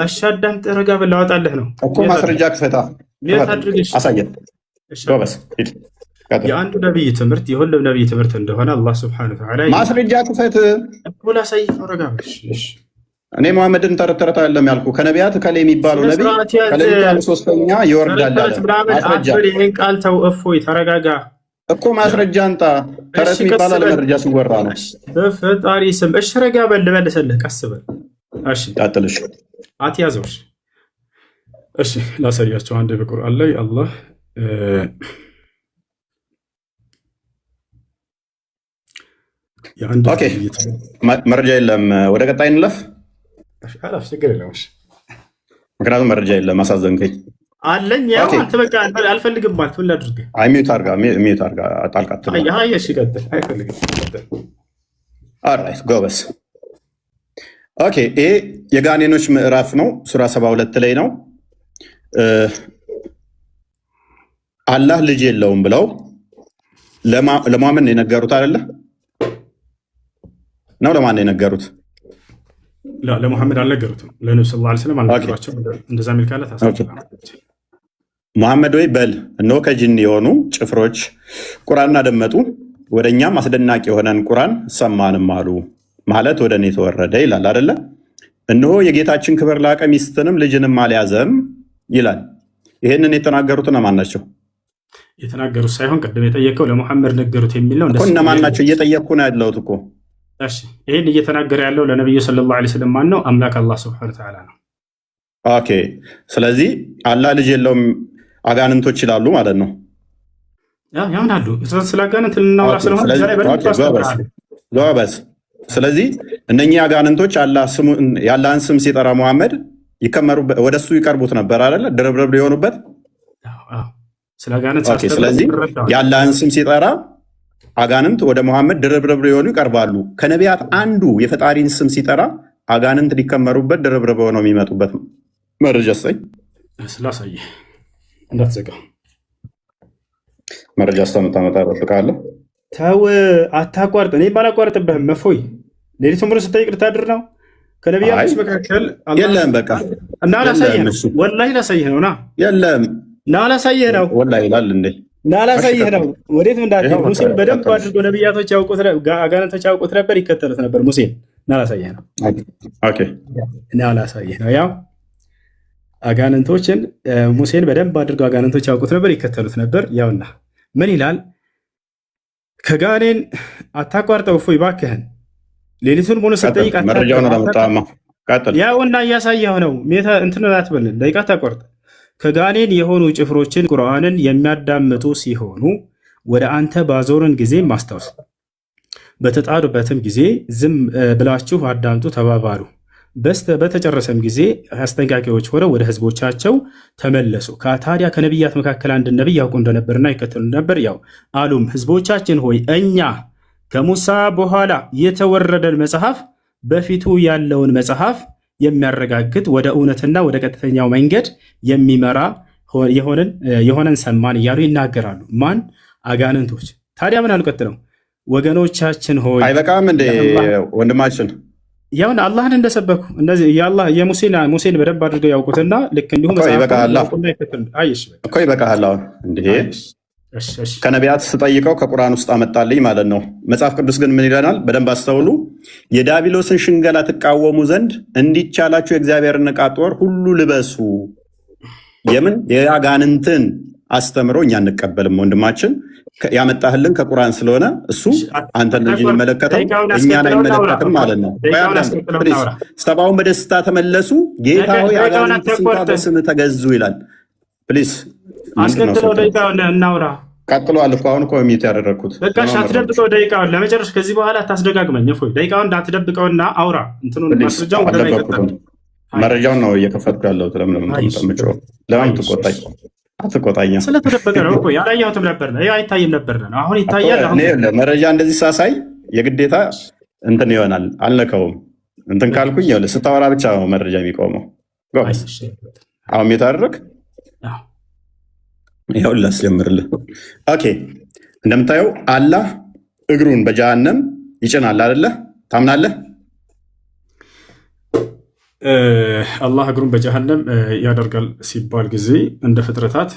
እሺ አዳምጥ፣ ረጋ ብለህ ላወጣልህ ነው እኮ። ማስረጃ ክፈታ፣ አሳየን። ጎበዝ ሂድ። የአንዱ ነቢይ ትምህርት የሁሉም ነቢይ ትምህርት እንደሆነ አላህ ስብሐነሁ ወተዓላ ማስረጃ ክፈት እኮ ላሳይህ ነው። ረጋ በል። እኔ መሐመድን ተረት አይደለም ያልኩ። ከነቢያት ከላይ የሚባለው ነቢይ ከሌሊቱ 1/3 ይወርዳል አለ። ማስረጃ ይሄን ቃል ተው። እፎይ ተረጋጋ እኮ ማስረጃ አንጣ። ተረት የሚባለው ለመረጃ ሲወራ ነው። በፈጣሪ ስም እሺ ረጋ በል። ልመልስልህ፣ ቀስ በል። እሺ ቀጥልሽ፣ አትያዘው። እሺ ላሳያቸው። አንድ በቁርአን ላይ አላህ ኦኬ፣ መረጃ የለም። ወደ ቀጣይ እንለፍ። ችግር የለም። ምክንያቱም መረጃ የለም። አሳዘንከኝ። አለኝ ያው አንተ በቃ አልፈልግም ማለት ምን ላድርግ? ሚዩት አድርጋ ጣልቃ ትላለህ። እሺ ቀጥል። አይፈልግም። ኦልራይት ጎበስ። ኦኬ፣ ይሄ የጋኔኖች ምዕራፍ ነው። ሱራ 72 ላይ ነው። አላህ ልጅ የለውም ብለው ለማመን የነገሩት አይደለ ነው? ለማን የነገሩት? ለሙሐመድ አልነገሩትም። ለነብዩ ሰለላሁ ዐለይሂ ወሰለም አልነገሯቸው። እንደዛ የሚል ካለ ሙሐመድ ወይ በል እነሆ ከጅን የሆኑ ጭፍሮች ቁርአንን አደመጡ፣ ወደ እኛም አስደናቂ የሆነን ቁርአን ሰማንም አሉ። ማለት ወደ እኔ ተወረደ ይላል አይደለ? እነሆ የጌታችን ክብር ላቀ፣ ሚስትንም ልጅንም አልያዘም ይላል። ይህንን የተናገሩት እነማን ናቸው? የተናገሩት ሳይሆን ቅድም የጠየቀው ለሙሐመድ ነገሩት የሚል ነው። እነማን ናቸው? እየጠየቅኩ ነው ያለሁት እኮ። እሺ ይህን እየተናገረ ያለው ለነቢዩ ሰለላሁ ዐለይሂ ወሰለም ማን ነው? አምላክ አላህ ሱብሓነሁ ወተዓላ ነው። ኦኬ። ስለዚህ አላህ ልጅ የለውም አጋንንቶች ይላሉ ማለት ነው። ያምናሉ። ስለ አጋንንት ልናወራ ስለሆነ ጎበዝ። ስለዚህ እነኚህ አጋንንቶች የአላህን ስም ሲጠራ መሐመድ ወደ እሱ ይቀርቡት ነበር አይደለ? ድርብርብ ሊሆኑበት። ስለዚህ የአላህን ስም ሲጠራ አጋንንት ወደ መሐመድ ድርብርብ ሊሆኑ ይቀርባሉ። ከነቢያት አንዱ የፈጣሪን ስም ሲጠራ አጋንንት ሊከመሩበት ድርብርብ ሆነው የሚመጡበት መረጃ ስጠኝ። ስላሳየ እንዳትዘጋ መረጃ እስከምታመጣ እጠብቅሃለሁ። ተው አታቋርጥ። እኔ ባላቋርጥብህም መፎይ ሌሊቱን ሙሉ ስጠይቅ ልታድር ነው። ከነቢያቶች መካከል የለም። በቃ እና ላሳየህ ነው። ወላሂ ላሳየህ ነው። ና የለም ና ላሳየህ ነው። ወላሂ ይላል እንዴ? ና ላሳየህ ነው። ወዴት እንዳትሄድ። ሙሴን በደንብ አድርጎ ነቢያቶች ያውቁት፣ አጋንንቶች ያውቁት ነበር፣ ይከተሉት ነበር ሙሴን። ና ላሳየህ ነው። ኦኬ ና ላሳየህ ነው። ያው አጋንንቶችን ሙሴን በደንብ አድርገው አጋንንቶች ያውቁት ነበር፣ ይከተሉት ነበር። ያውና ምን ይላል? ከጋኔን አታቋርጠው እፎይ እባክህን። ሌሊቱን ሙሉ ስጠይቅ ያውና እያሳየው ነው። ሜታ እንትን አትበልን፣ ደቂቃ አታቋርጥ። ከጋኔን የሆኑ ጭፍሮችን ቁርአንን የሚያዳምጡ ሲሆኑ ወደ አንተ ባዞርን ጊዜ ማስታወስ፣ በተጣዱበትም ጊዜ ዝም ብላችሁ አዳምጡ ተባባሉ። በተጨረሰም ጊዜ አስጠንቃቂዎች ሆነው ወደ ህዝቦቻቸው ተመለሱ። ታዲያ ከነቢያት መካከል አንድ ነቢይ ያውቁ እንደነበርና ይከተሉ ነበር። ያው አሉም ህዝቦቻችን ሆይ እኛ ከሙሳ በኋላ የተወረደን መጽሐፍ በፊቱ ያለውን መጽሐፍ የሚያረጋግጥ ወደ እውነትና ወደ ቀጥተኛው መንገድ የሚመራ የሆነን ሰማን እያሉ ይናገራሉ። ማን? አጋንንቶች። ታዲያ ምን አልቀጥለው? ወገኖቻችን ሆይ አይበቃም እንዴ ወንድማችን? ያውን አላህን እንደሰበኩ እነዚህ ሙሴን በደንብ አድርገው ያውቁትና ልክ እንዲሁም ይበቃሃል። እንዲህ ከነቢያት ስጠይቀው ከቁርአን ውስጥ አመጣልኝ ማለት ነው። መጽሐፍ ቅዱስ ግን ምን ይለናል? በደንብ አስተውሉ። የዲያብሎስን ሽንገላ ትቃወሙ ዘንድ እንዲቻላችሁ የእግዚአብሔርን ዕቃ ጦር ሁሉ ልበሱ። የምን የአጋንንትን አስተምሮ እኛ አንቀበልም። ወንድማችን ያመጣህልን ከቁርአን ስለሆነ እሱ አንተ ልጅ የሚመለከተው እኛን አይመለከትም ማለት ነው። ሰባውን በደስታ ተመለሱ፣ ጌታ ሆይ አጋንንትን በስምህ ተገዙ ይላል። ፕሊዝ አስከትለው ደቂቃውን እናውራ። ቀጥሏል እኮ አሁን እኮ ሚት ያደረግኩት በቃ አትደብቀው። ደቂቃውን ለመጨረሻ ከዚህ በኋላ አታስደጋግመኝ። እፎይ ደቂቃውን እንዳትደብቀውና አውራ። እንትኑን ማስረጃውን ወደ ላይ ቀጥል። መረጃውን ነው እየከፈትኩ ያለሁት። ለምን ትቆጣኝ? አትቆጣኝ። ስለተደበቀ ነው እኮ ያላየሁትም ነበር ነው አይታይም ነበር ነው። አሁን ይታያል። መረጃ እንደዚህ ሳሳይ የግዴታ እንትን ይሆናል። አልነካውም። እንትን ካልኩኝ ስታወራ ብቻ ነው መረጃ የሚቆመው። አሁን የታደረግ ይኸውልህ ላስጀምርልህ። ኦኬ እንደምታየው አላህ እግሩን በጀሃነም ይጭናል አይደለ? ታምናለህ? አላህ እግሩን በጀሃነም ያደርጋል ሲባል ጊዜ እንደ ፍጥረታት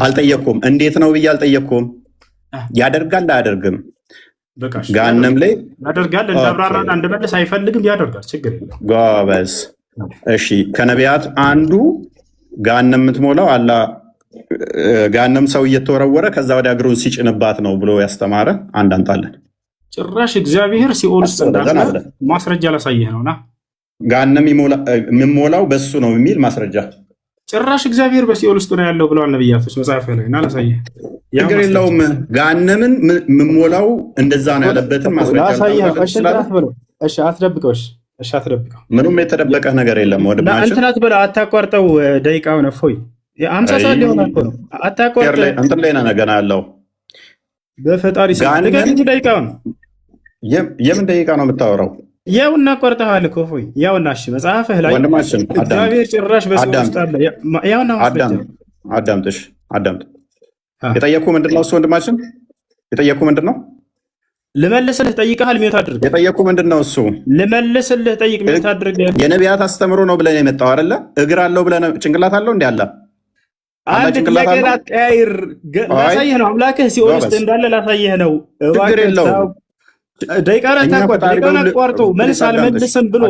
አልጠየቅኩም። እንዴት ነው ብዬ አልጠየቅኩም። ያደርጋል አያደርግም? ገሃነም ላይ ያደርጋል። እንዳብራራና እንደመለስ አይፈልግም። ያደርጋል፣ ችግር የለም። ጎበዝ። እሺ ከነቢያት አንዱ ገሃነም የምትሞላው አላህ ገሃነም ሰው እየተወረወረ ከዛ ወደ እግሩን ሲጭንባት ነው ብሎ ያስተማረ አንድ አንጣለን። ጭራሽ እግዚአብሔር ሲኦል ውስጥ እንዳለ ማስረጃ ላሳየህ ነውና ገሃነም የሚሞላው በሱ ነው የሚል ማስረጃ። ጭራሽ እግዚአብሔር በሲኦል ውስጥ ነው ያለው ብለዋል ነቢያቶች መጽሐፍ ላይ እና ላሳየህ። ችግር የለውም። ገሃነምን የምሞላው እንደዛ ነው ያለበትን ማስረጃ እሺ አትደብቀው። እሺ አትደብቀው። ምንም የተደበቀ ነገር የለም። ወድማችን እንትን አትበለው። አታቋርጠው ደቂቃውን። እፎይ አምሳ ሰዓት ሊሆን እኮ ነው። አታቋርጠው። እንትን ላይ ነው ገና ያለው በፈጣሪ ደቂቃውን። የምን ደቂቃ ነው የምታወራው? ያው እናቋርጠዋል እኮ እፎይ። ያውና እሺ መጽሐፍህ ላይ ወንድማችን እግዚአብሔር ጭራሽ በሲኦል ውስጥ አለ። ያውና አዳምጥ። የጠየኩህ ምንድን ነው? እሱ ወንድማችን የጠየኩህ ምንድን ነው? ልመልስልህ ጠይቀሃል። ሚውት አድርግ። የጠየኩህ ምንድን ነው? እሱ ልመልስልህ ጠይቅ። ሚውት አድርግ። የነቢያት አስተምሮ ነው ብለን የመጣው አይደለ? እግር አለው ብለን ጭንቅላት አለው እንዲ አለ አንድ ጥያቄን አትቀያይር። ላሳየህ ነው። አምላክህ ሲኦል ውስጥ እንዳለ ላሳየህ ነው። ችግር የለውም። ደቂቃውን አቋርጦ መልስ አልመልስም ብሎ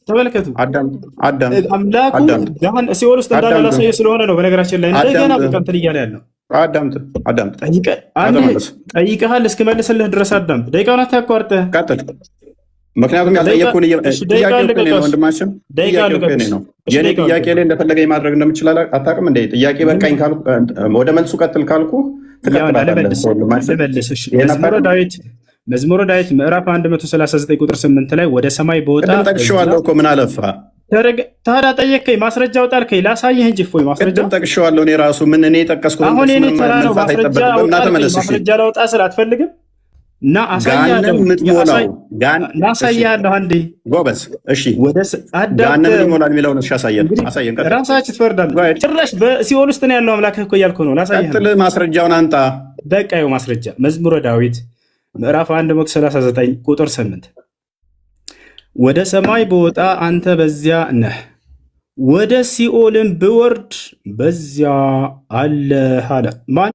ተመልከቱ። አምላኩ ሲኦል ውስጥ እንዳለ ላሳየህ ስለሆነ ነው። በነገራችን ላይ እንደገና እንትን እያለ ያለው አዳምጥ። ጠይቀሃል እስክመልስልህ ድረስ አዳምጥ። ደቂቃውን አታቋርጠህ። ምክንያቱም ያልጠየቅኩህን ጥያቄው እኮ እኔ ነው ወንድማችን፣ ጥያቄው እኮ እኔ ነው። የኔ ጥያቄ ላይ እንደፈለገኝ ማድረግ እንደምችል አታውቅም እንዴ? ጥያቄ በቃኝ ካልኩ ወደ መልሱ ቀጥል ካልኩ መዝሙረ ዳዊት ምዕራፍ 139 ቁጥር 8 ላይ ወደ ሰማይ በወጣ ጠቅሼዋለሁ እኮ ምን አለፋ ታዲያ ጠየቀኝ፣ ማስረጃው ጣልከኝ፣ ላሳየህ እንጂ እፎይ ማስረጃው ጠቅሼዋለሁ። እኔ ራሱ ምን እኔ ጠቀስኩት አሁን እኔ ተራ ነው ማስረጃ ላውጣ ስል አትፈልግም እና አሳያለሁ። አንዴ ጎበዝ። እሺ ጋነም ሊሞላል የሚለውን አሳየን። ራሳችሁ ትፈርዳለህ። ጭራሽ በሲኦል ውስጥ ነው ያለው አምላክህ እኮ እያልኩ ነው። ላሳየህ። ማስረጃውን አንጣ። በቃ ይኸው ማስረጃ መዝሙረ ዳዊት ምዕራፍ 139 ቁጥር 8 ወደ ሰማይ በወጣ አንተ በዚያ ነህ፣ ወደ ሲኦልም ብወርድ በዚያ አለህ አለ። ማን?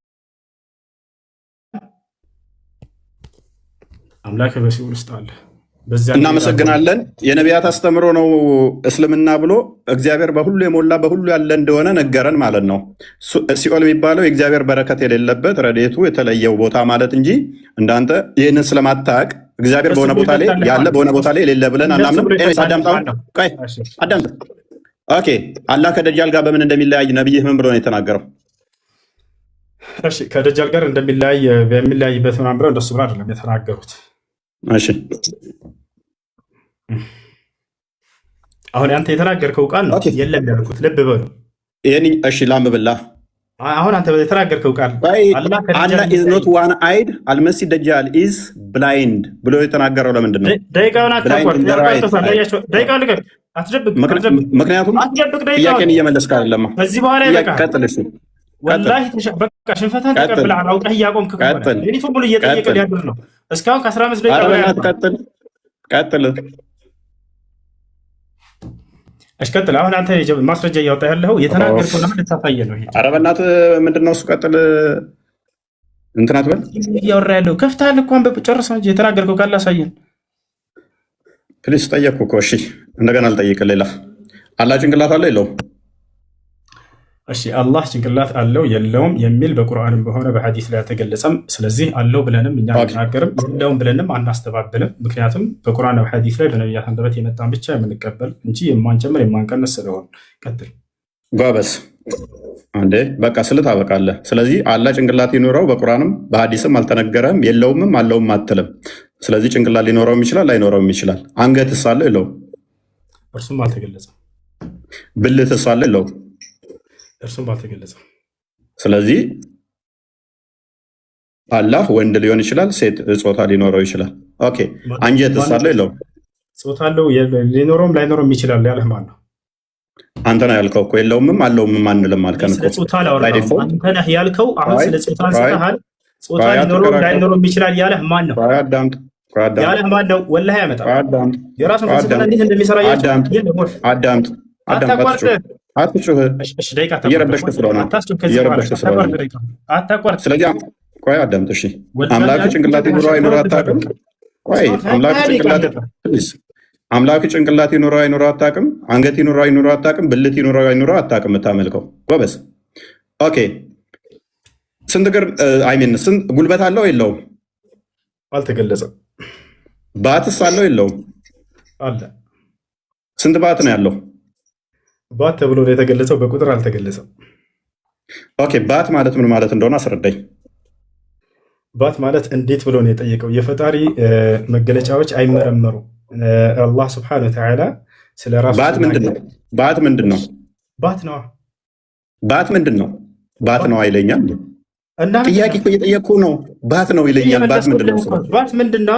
አምላክ በሲኦል ውስጥ አለ። እናመሰግናለን። የነቢያት አስተምሮ ነው እስልምና ብሎ እግዚአብሔር በሁሉ የሞላ በሁሉ ያለ እንደሆነ ነገረን ማለት ነው። ሲኦል የሚባለው የእግዚአብሔር በረከት የሌለበት ረድኤቱ የተለየው ቦታ ማለት እንጂ እንዳንተ ይህንን ስለማታውቅ እግዚአብሔር በሆነ ቦታ ላይ ያለ በሆነ ቦታ ላይ የሌለ ብለን አናምንም። አዳምጥ። ኦኬ አላህ ከደጃል ጋር በምን እንደሚለያይ ነብይህ ምን ብሎ ነው የተናገረው? እሺ ከደጃል ጋር እንደሚለያይ በሚለያይበት ምናምን ብለው እንደሱ ብሎ አይደለም የተናገሩት። እሺ አሁን አንተ የተናገርከው ቃል ነው የለም ያልኩት። ልብ በሉ። እሺ ላምብላ። አሁን አንተ የተናገርከው ቃል አላህ ኢዝ ኖት ዋን አይድ አልመሲህ ደጃል ኢዝ ብላይንድ ብሎ የተናገረው ለምንድን ነው? ደቂቃውን አታቋርጥ። ምክንያቱም ጥያቄን እየመለስክ አይደለም። ከዚህ በኋላ ይበቃል። ቀጥል። እሺ ወላሂ በቃ ሽንፈትህን ተቀብለሃል። አውቀህ እያቆምክ ከሆነ ሌሊቱን ሙሉ እየጠየቀ ሊያድር ነው። እስካሁን ከ15 ደቂቃ ቀጥል። እሺ ቀጥል። አሁን አንተ ማስረጃ እያወጣ ያለው የተናገርከው ለምን ልታሳየ ነው? ኧረ በእናትህ ምንድን ነው እሱ? ቀጥል። እንትን አትበል። እያወራ ያለው ከፍተሃል እኮ ጨርሰው እንጂ የተናገርከው ካለ አሳየን ፕሊስ። ጠየቅኩ እኮ። እሺ እንደገና ልጠይቅህ። ሌላ አላህ ጭንቅላት አለው የለውም? እሺ አላህ ጭንቅላት አለው የለውም የሚል በቁርአንም በሆነ በሐዲስ ላይ አልተገለጸም። ስለዚህ አለው ብለንም እኛ አንናገርም፣ የለውም ብለንም አናስተባብልም። ምክንያቱም በቁርአን በሐዲስ ላይ በነቢያት አንደበት የመጣን ብቻ የምንቀበል እንጂ የማንጨምር የማንቀንስ ስለሆን። ቀጥል ጎበዝ። አንዴ በቃ ስል ታበቃለህ። ስለዚህ አላህ ጭንቅላት ይኖረው በቁርአንም በሐዲስም አልተነገረም፣ የለውምም አለውም አትልም። ስለዚህ ጭንቅላት ሊኖረውም ይችላል ላይኖረውም ይችላል። አንገትስ አለው የለውም? እርሱም አልተገለጸም። ብልትስ አለው የለውም? እርሱም አልተገለጸም። ስለዚህ አላህ ወንድ ሊሆን ይችላል፣ ሴት ጾታ ሊኖረው ይችላል። ኦኬ አንጀትስ አለው የለውም? ጾታ አለው፣ ሊኖረውም ላይኖረውም ይችላል ያለህ ማን ነው? አንተ ነህ ያልከው እኮ። የለውምም አለውም አንልም አልከን እኮ። ስለ ጾታ አላወራሁም። አንተ ነህ ያልከው። አሁን ስለ ጾታ አንስተሃል። ጾታ ሊኖረውም ላይኖረውም ይችላል ያለህ ማን ነው? ያለህ ማን ነው? ወላሂ ያመጣው የራሱን ፍልስፍና እንዴት እንደሚሰራ አዳምጥ። አትጩህ። እየረበሽክ ስለሆነ ስለዚህ ቆይ አዳምጥ። እሺ አምላክ ጭንቅላት ይኑረው አይኑረው አታውቅም? ቆይ አምላክ ጭንቅላት ይኑረው አይኑረው አታውቅም? አንገት ይኑረው አይኑረው አታውቅም? ብልት ይኑረው አይኑረው አታውቅም? የምታመልከው ጎበዝ። ኦኬ ስንት እግር ስንት ጉልበት አለው የለውም? አልተገለጸም። ባትስ አለው የለውም? አለ። ስንት ባት ነው ያለው? ባት ተብሎ ነው የተገለጸው፣ በቁጥር አልተገለጸም። ኦኬ ባት ማለት ምን ማለት እንደሆነ አስረዳኝ። ባት ማለት እንዴት ብሎ ነው የጠየቀው? የፈጣሪ መገለጫዎች አይመረመሩ። አላህ ስብሐነሁ ወተዓላ ስለ ራሱ ባት ምንድን ነው? ባት ምንድን ነው? ባት ነው። ባት ምንድን ነው? ባት ነው አይለኛል። ጥያቄ እኮ እየጠየቅኩ ነው። ባት ነው ይለኛል። ባት ምንድን ነው? ባት ምንድን ነው?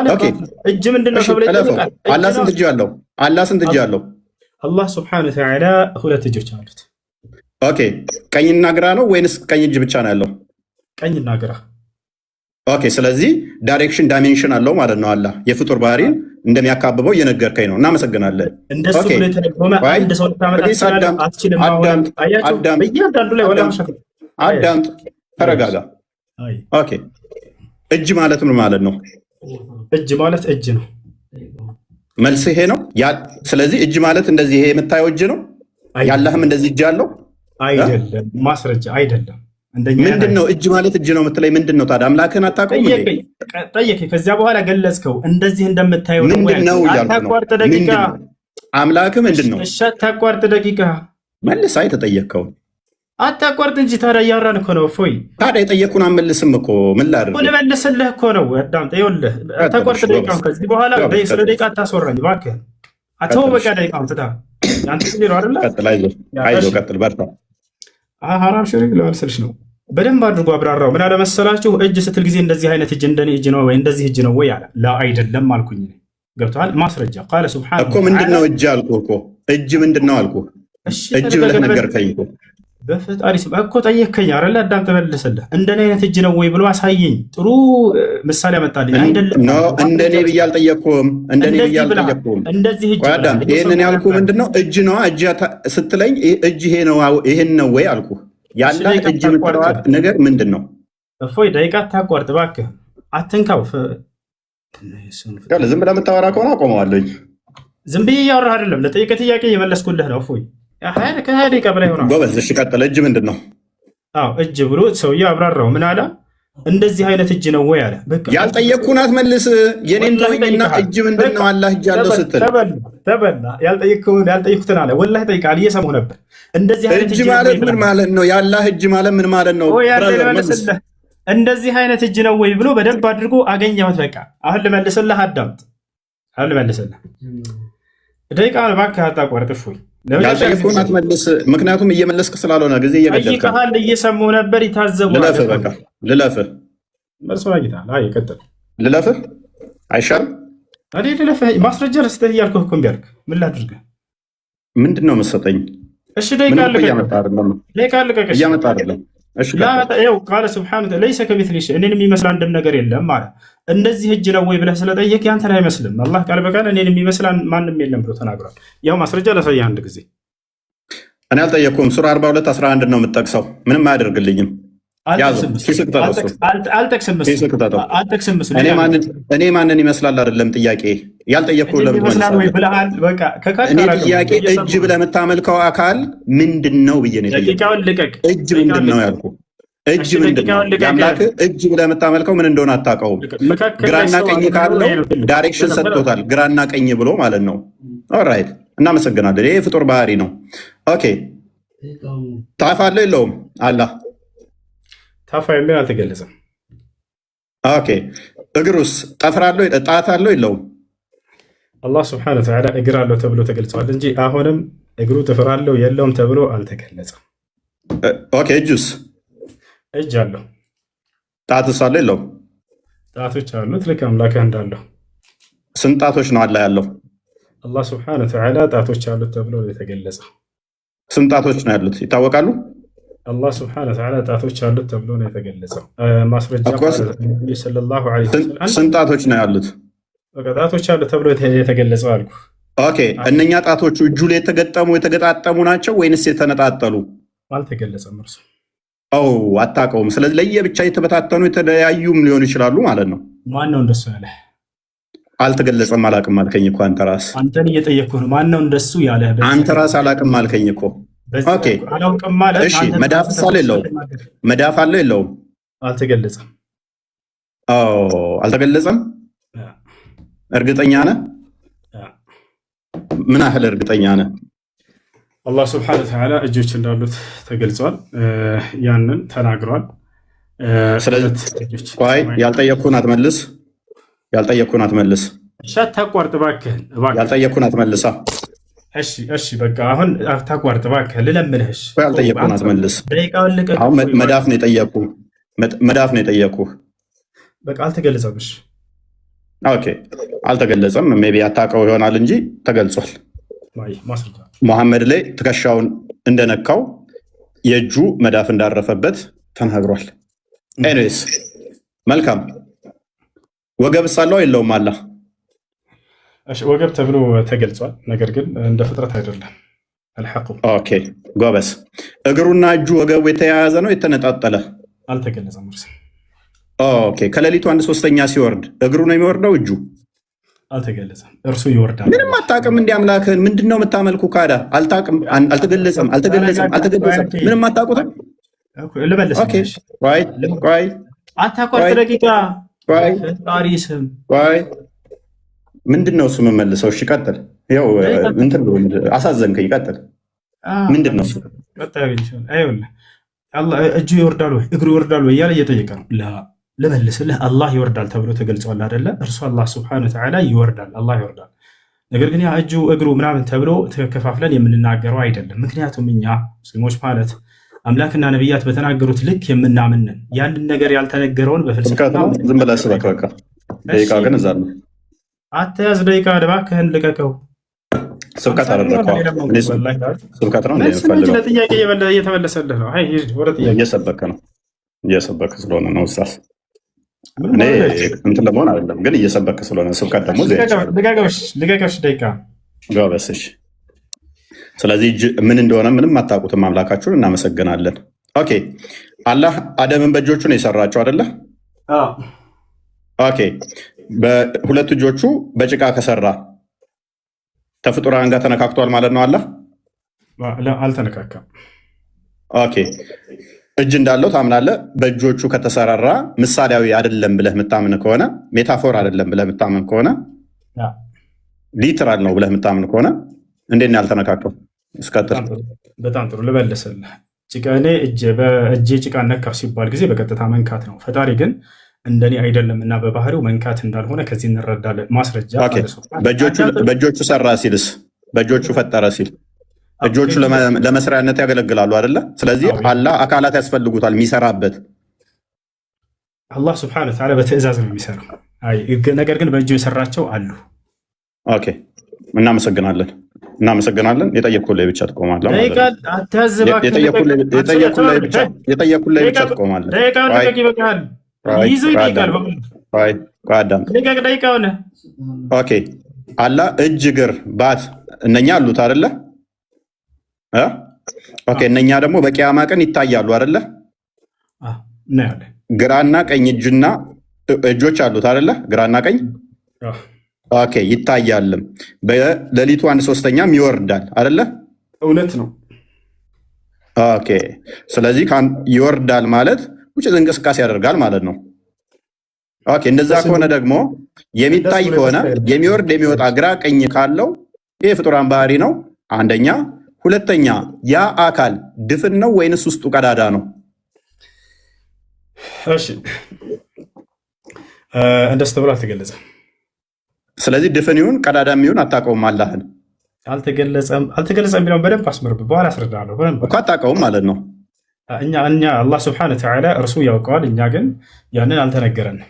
እጅ ምንድን ነው ተብሎ ይጠይቃል። አላህ ስንት እጅ አለው? አላህ ስንት እጅ አለው? አላህ ስብሐነሁ ወተዓላ 2 እጆች አሉት። ኦኬ ቀኝና ግራ ነው ወይንስ ቀኝ እጅ ብቻ ነው ያለው? ቀኝና ግራ። ኦኬ ስለዚህ ዳይሬክሽን ዳይሜንሽን አለው ማለት ነው። አላህ የፍጡር ባህሪን እንደሚያካብበው እየነገርከኝ ነው። እናመሰግናለን። እንደሱ ብሎ የተደጎመ አንድ ሰው ልታመጣ አትችልም። በእያንዳንዱ ላይ ወላ አዳምጥ፣ ተረጋጋ። ኦኬ እጅ ማለት ምን ማለት ነው? እጅ ማለት እጅ ነው። መልስ ይሄ ነው። ስለዚህ እጅ ማለት እንደዚህ ይሄ የምታየው እጅ ነው። ያለህም እንደዚህ እጅ አለው አይደለም? ማስረጃ አይደለም። ምንድን ነው እጅ ማለት እጅ ነው የምትለኝ ምንድን ነው ታዲያ? አምላክህን አታውቀውም እንዴ? ጠየቀኝ። ከዚያ በኋላ ገለጽከው። እንደዚህ እንደምታየው ነው። ምንድን ነው እያልኩ ነው። አምላክህ ምንድን ነው? እሺ አታቋርጥ ደቂቃ መልስ። አይ ተጠየቅከውን አታቋርጥ እንጂ ታዲያ እያወራን እኮ ነው። እፎይ ታዲያ የጠየቅኩህን አልመልስም እኮ ምን ላድርግ? ልመልስልህ እኮ ነው። አዳምጥ። ይኸውልህ አታቋርጥ ደቂቃውን። ከዚህ በኋላ ስለ ደቂቃ አታስወራኝ እባክህ። አተው በቃ ደቂቃውን ትታ ያንተ ጊዜ ነው አይደለ? ቀጥል። አይዞህ ቀጥል፣ በርታ። ሐራም ሽሪክ ለማልሰልሽ ነው። በደንብ አድርጎ አብራራው። ምን አለመሰላችሁ? እጅ ስትል ጊዜ እንደዚህ አይነት እጅ እንደኔ እጅ ነው ወይ እንደዚህ እጅ ነው ወይ አለ። ላ አይደለም አልኩኝ። ገብቶሃል? ማስረጃ ቃለ ሱብሃነሁ እኮ ምንድን ነው እጅ አልኩህ እኮ። እጅ ምንድን ነው አልኩህ። እጅ ብለህ ነገርከኝ እኮ። በፈጣሪ ስም እኮ ጠየከኝ አይደለ? አዳም ተመለሰልህ። እንደኔ አይነት እጅ ነው ወይ ብሎ አሳየኝ። ጥሩ ምሳሌ አመጣልኝ። አይደለም ኖ እንደኔ ብዬ አልጠየቅኩም። እንደኔ ብዬ አልጠየቅኩም። እንደዚህ እጅ አዳም ይሄንን ያልኩህ ምንድን ነው እጅ ነው እጅ ስትለኝ እጅ ይሄ ነው ይሄን ነው ወይ አልኩህ። ያለ እጅ የምትለው ነገር ምንድን ነው? እፎይ ደቂቃ አታቋርጥ እባክህ፣ አትንካው። ዝም ብለህ የምታወራ ከሆነ አቆመዋለኝ። ዝም ብዬ እያወራህ አይደለም፣ ለጠየቀ ጥያቄ እየመለስኩልህ ነው። እፎይ ከሀያ ደቂቃ በላይ ሆኗል። ጎበዝ። እሺ ቀጥል። እጅ ምንድን ነው? አዎ እጅ ብሎ ሰውዬ አብራራው። ምን አለ? እንደዚህ አይነት እጅ ነው ወይ አለ። ያልጠየቅኩህን አትመልስ። የኔን ተወኝና እጅ ምንድን ነው አላህ እጅ አለው ስትል ተበላ። ያልጠየቅኩትን አለ። ወላሂ ጠይቃል፣ እየሰማሁ ነበር። እንደዚህ አይነት እጅ ማለት ምን ማለት ነው? ያላህ እጅ ማለት ምን ማለት ነው? እንደዚህ አይነት እጅ ነው ወይ ብሎ በደንብ አድርጎ አገኘሁት። በቃ አሁን ልመልስልህ፣ አዳምጥ። አሁን ልመልስልህ። ደቂቃውን እባክህ አታቋርጥ። እፎይ ያልጠየቅኩህን አትመልስ። ምክንያቱም እየመለስክ ስላልሆነ ጊዜ እየገደልክ ጠይቀሃል። እየሰማሁ ነበር። ይታዘቡ። ልለፍህ፣ በቃ ልለፍህ። መልሶን አግኝተሃል። አይ ቀጥል። ልለፍህ አይሻልም? እኔ ልለፍህ ማስረጃ ልስጥህ እያልኩህ እኮ እምቢ አልክ። ምን ላድርግህ? ምንድን ነው የምትሰጠኝ? እሺ ደቂቃ ልቀቅ። እያመጣ አይደለም። ቃለ ሱብሓነሁ ለይሰ ከሚስሊሂ ሸይእ፣ እኔን የሚመስል አንድም ነገር የለም ማለት። እንደዚህ እጅ ነው ወይ ብለህ ስለጠየቅ ያንተን አይመስልም። አላህ ቃል በቃል እኔን የሚመስል ማንም የለም ብሎ ተናግሯል። ያው ማስረጃ ላሳየህ አንድ ጊዜ። እኔ አልጠየቅኩም። ሱራ 42:11 ነው የምትጠቅሰው። ምንም አያደርግልኝም። እኔ ማንን ይመስላል አይደለም ጥያቄ። ያልጠየቅኩህ ለምን እኔ ጥያቄ እጅ ብለህ የምታመልከው አካል ምንድን ነው ብዬ ነው የጠየቅኩህ። እጅ ምንድን ነው ያልኩህ። እጅ ምንድን ነው? የአምላክህ እጅ ብለህ የምታመልከው ምን እንደሆነ አታውቀውም። ግራና ቀኝ ካለው ዳይሬክሽን ሰጥቶታል። ግራና ቀኝ ብሎ ማለት ነው። ኦራይት፣ እናመሰግናለን። ይሄ የፍጡር ባህሪ ነው። ኦኬ፣ ታፍ አለው የለውም? አላህ ታፋ የሚል አልተገለጸም። ኦኬ፣ እግሩስ ጠፍር አለው ጣት አለው የለውም? አላህ ስብሐነሁ ወተዓላ እግር አለው ተብሎ ተገልጿል እንጂ አሁንም እግሩ ጥፍር አለው የለውም ተብሎ አልተገለጸም። ኦኬ፣ እጁስ? እጅ አለው። ጣትስ አለው የለውም? ጣቶች አሉት ልክ አምላክህ እንዳለው። ስንት ጣቶች ነው አላህ ያለው? አላህ ስብሐነሁ ወተዓላ ጣቶች አሉት ተብሎ የተገለጸ። ስንት ጣቶች ነው ያሉት ይታወቃሉ? አላህ ስብሐነሁ ወተዓላ ጣቶች አሉት ተብሎ ነው የተገለጸው። ማስረጃ ሰለላሁ ዐለይሂ ወሰለም ስንት ጣቶች ነው ያሉት? ጣቶች አሉት ተብሎ የተገለጸው አልኩ። ኦኬ፣ እነኛ ጣቶቹ እጁ ላይ የተገጣጠሙ ናቸው ወይንስ የተነጣጠሉ? አልተገለጸም እርሱ። አታውቀውም። ስለዚህ ለየብቻ የተበታተኑ የተለያዩም ሊሆኑ ይችላሉ ማለት ነው። ማን ነው እንደሱ ያለህ? አልተገለጸም አላውቅም አልከኝ እኮ አንተ ራስህ። አንተን እየጠየቅኩህ ነው። ማን ነው እንደሱ ያለህ? አንተ ራስህ አላውቅም አልከኝ እኮ። ኦኬ፣ እሺ፣ መዳፍ አለው የለውም? መዳፍ አለው የለውም? አልተገለጸም። አልተገለጸም። እርግጠኛ ነህ? ምን ያህል እርግጠኛ ነህ? አላህ ስብሐነሁ ወተዓላ እጆች እንዳሉት ተገልጿል። ያንን ተናግሯል። ስለዚህ ቆይ ያልጠየቅኩህን አትመልስ። ያልጠየቅኩህን አትመልስ። አታቋርጥ እባክህን። ያልጠየቅኩህን አትመልሳ። እሺ በቃ አሁን አታቋርጥ እባክህን፣ ልለምንህ። ያልጠየቅኩህን አትመልስ። አሁን መዳፍ ነው የጠየቅኩህ። መዳፍ ነው የጠየቅኩህ። በቃ አልተገለጸም። እሺ ኦኬ፣ አልተገለጸም። ሜይ ቢ አታውቀው ይሆናል እንጂ ተገልጿል። ሙሐመድ ላይ ትከሻውን እንደነካው የእጁ መዳፍ እንዳረፈበት ተናግሯል። ኤኒዌይስ መልካም። ወገብስ አለው የለውም? አላህ ወገብ ተብሎ ተገልጿል። ነገር ግን እንደ ፍጥረት አይደለም። አልሐቁ ኦኬ፣ ጎበስ። እግሩና እጁ ወገቡ የተያያዘ ነው የተነጣጠለ? አልተገለጸም። ኦኬ፣ ከሌሊቱ 1/3 ሲወርድ እግሩ ነው የሚወርደው? እጁ አልተገለጸም። እርሱ ይወርዳል። ምንም አታውቅም። እንዲ አምላክህን ምንድን ነው የምታመልኩ? ካዳ አልታውቅም። አልተገለጸም። ምንም አታውቁትም። ልመልስ። ቆይ አታቋርጥ፣ ደቂቃ ቆይ ፈጣሪ ስም ቆይ ምንድን ነው እሱ የምመልሰው? እሺ ቀጥል። ያው እንትን አሳዘንከኝ። ቀጥል። ምንድን ነው እሱ? እጁ ይወርዳል ወይ እግሩ ይወርዳል ወይ እያለ እየጠየቀ ነው። ልመልስልህ፣ አላህ ይወርዳል ተብሎ ተገልጿል አይደለ? እርሱ አላህ ስብሐነሁ ወተዓላ ይወርዳል፣ አላህ ይወርዳል። ነገር ግን ያ እጁ እግሩ ምናምን ተብሎ ተከፋፍለን የምንናገረው አይደለም። ምክንያቱም እኛ ሙስሊሞች ማለት አምላክና ነቢያት በተናገሩት ልክ የምናምንን ያንን ነገር ያልተነገረውን በፍልስፍና ዝም ብለህ ስበክ። በቃ ደቂቃ ግን እዛ ነው። አትያዝ ደቂቃ፣ እባክህን ልቀቀው። ስብከት አደረግከው። ስብከት ነው ለጥያቄ እየተመለሰልህ ነው። እየሰበክ ነው። እየሰበክ ስለሆነ ነው ኡስታዝ። እኔ እንትን ለመሆን አይደለም ግን እየሰበክ ስለሆነ ስብከት ደግሞ ልቀቀሽ ደቂቃ ጋበስሽ። ስለዚህ ምን እንደሆነ ምንም አታውቁትም አምላካችሁን። እናመሰግናለን። ኦኬ አላህ አደምን በእጆቹ ነው የሰራቸው አይደለ? ኦኬ በሁለት እጆቹ በጭቃ ከሰራ ከፍጡራን ጋር ተነካክቷል ማለት ነው። አላህ አልተነካካም። ኦኬ እጅ እንዳለው ታምናለህ። በእጆቹ ከተሰራራ ምሳሌያዊ አይደለም ብለህ የምታምን ከሆነ ሜታፎር አይደለም ብለህ የምታምን ከሆነ ሊትራል ነው ብለህ የምታምን ከሆነ እንዴት ነው ያልተነካከው? እስከትል በጣም ጥሩ ልመልስልህ። እኔ በእጄ ጭቃ ነካው ሲባል ጊዜ በቀጥታ መንካት ነው። ፈጣሪ ግን እንደኔ አይደለም እና በባህሪው መንካት እንዳልሆነ ከዚህ እንረዳለን። ማስረጃ በእጆቹ ሰራ ሲልስ በእጆቹ ፈጠረ ሲል እጆቹ ለመስሪያነት ያገለግላሉ አይደለ? ስለዚህ አላህ አካላት ያስፈልጉታል የሚሰራበት። አላህ ስብሐነሁ ወተዓላ በትዕዛዝ ነው የሚሰራው። ነገር ግን በእጁ የሰራቸው አሉ። ኦኬ እናመሰግናለን። የጠየኩህ ላይ ብቻ ትቆማለህ። የጠየኩህ ላይ ብቻ ትቆማለህ። ኦኬ አላህ እጅ፣ እግር፣ ባት እነኛ አሉት አይደለ? ኦኬ እነኛ ደግሞ በቂያማ ቀን ይታያሉ አይደለ? ግራና ቀኝ እጆች አሉት አይደለ? ግራና ቀኝ ኦኬ ይታያልም። በሌሊቱ 1/3ኛም ይወርዳል አይደለ? እውነት ነው። ኦኬ ስለዚህ ይወርዳል ማለት ውጭ እንቅስቃሴ ያደርጋል ማለት ነው። ኦኬ እንደዛ ከሆነ ደግሞ የሚታይ ከሆነ የሚወርድ የሚወጣ ግራ ቀኝ ካለው ይህ ፍጡራን ባህሪ ነው አንደኛ። ሁለተኛ ያ አካል ድፍን ነው ወይንስ ውስጡ ቀዳዳ ነው? እሺ እንደሱ ተብሎ አልተገለጸም። ስለዚህ ድፍን ይሁን ቀዳዳ ይሁን አታውቀውም። አላህን አልተገለጸም የሚለውን በደንብ አስመርብ፣ በኋላ አስረዳለሁ። እኮ አታውቀውም ማለት ነው። እኛ አላህ ስብሐነሁ ወተዓላ እርሱ ያውቀዋል፣ እኛ ግን ያንን አልተነገረንም።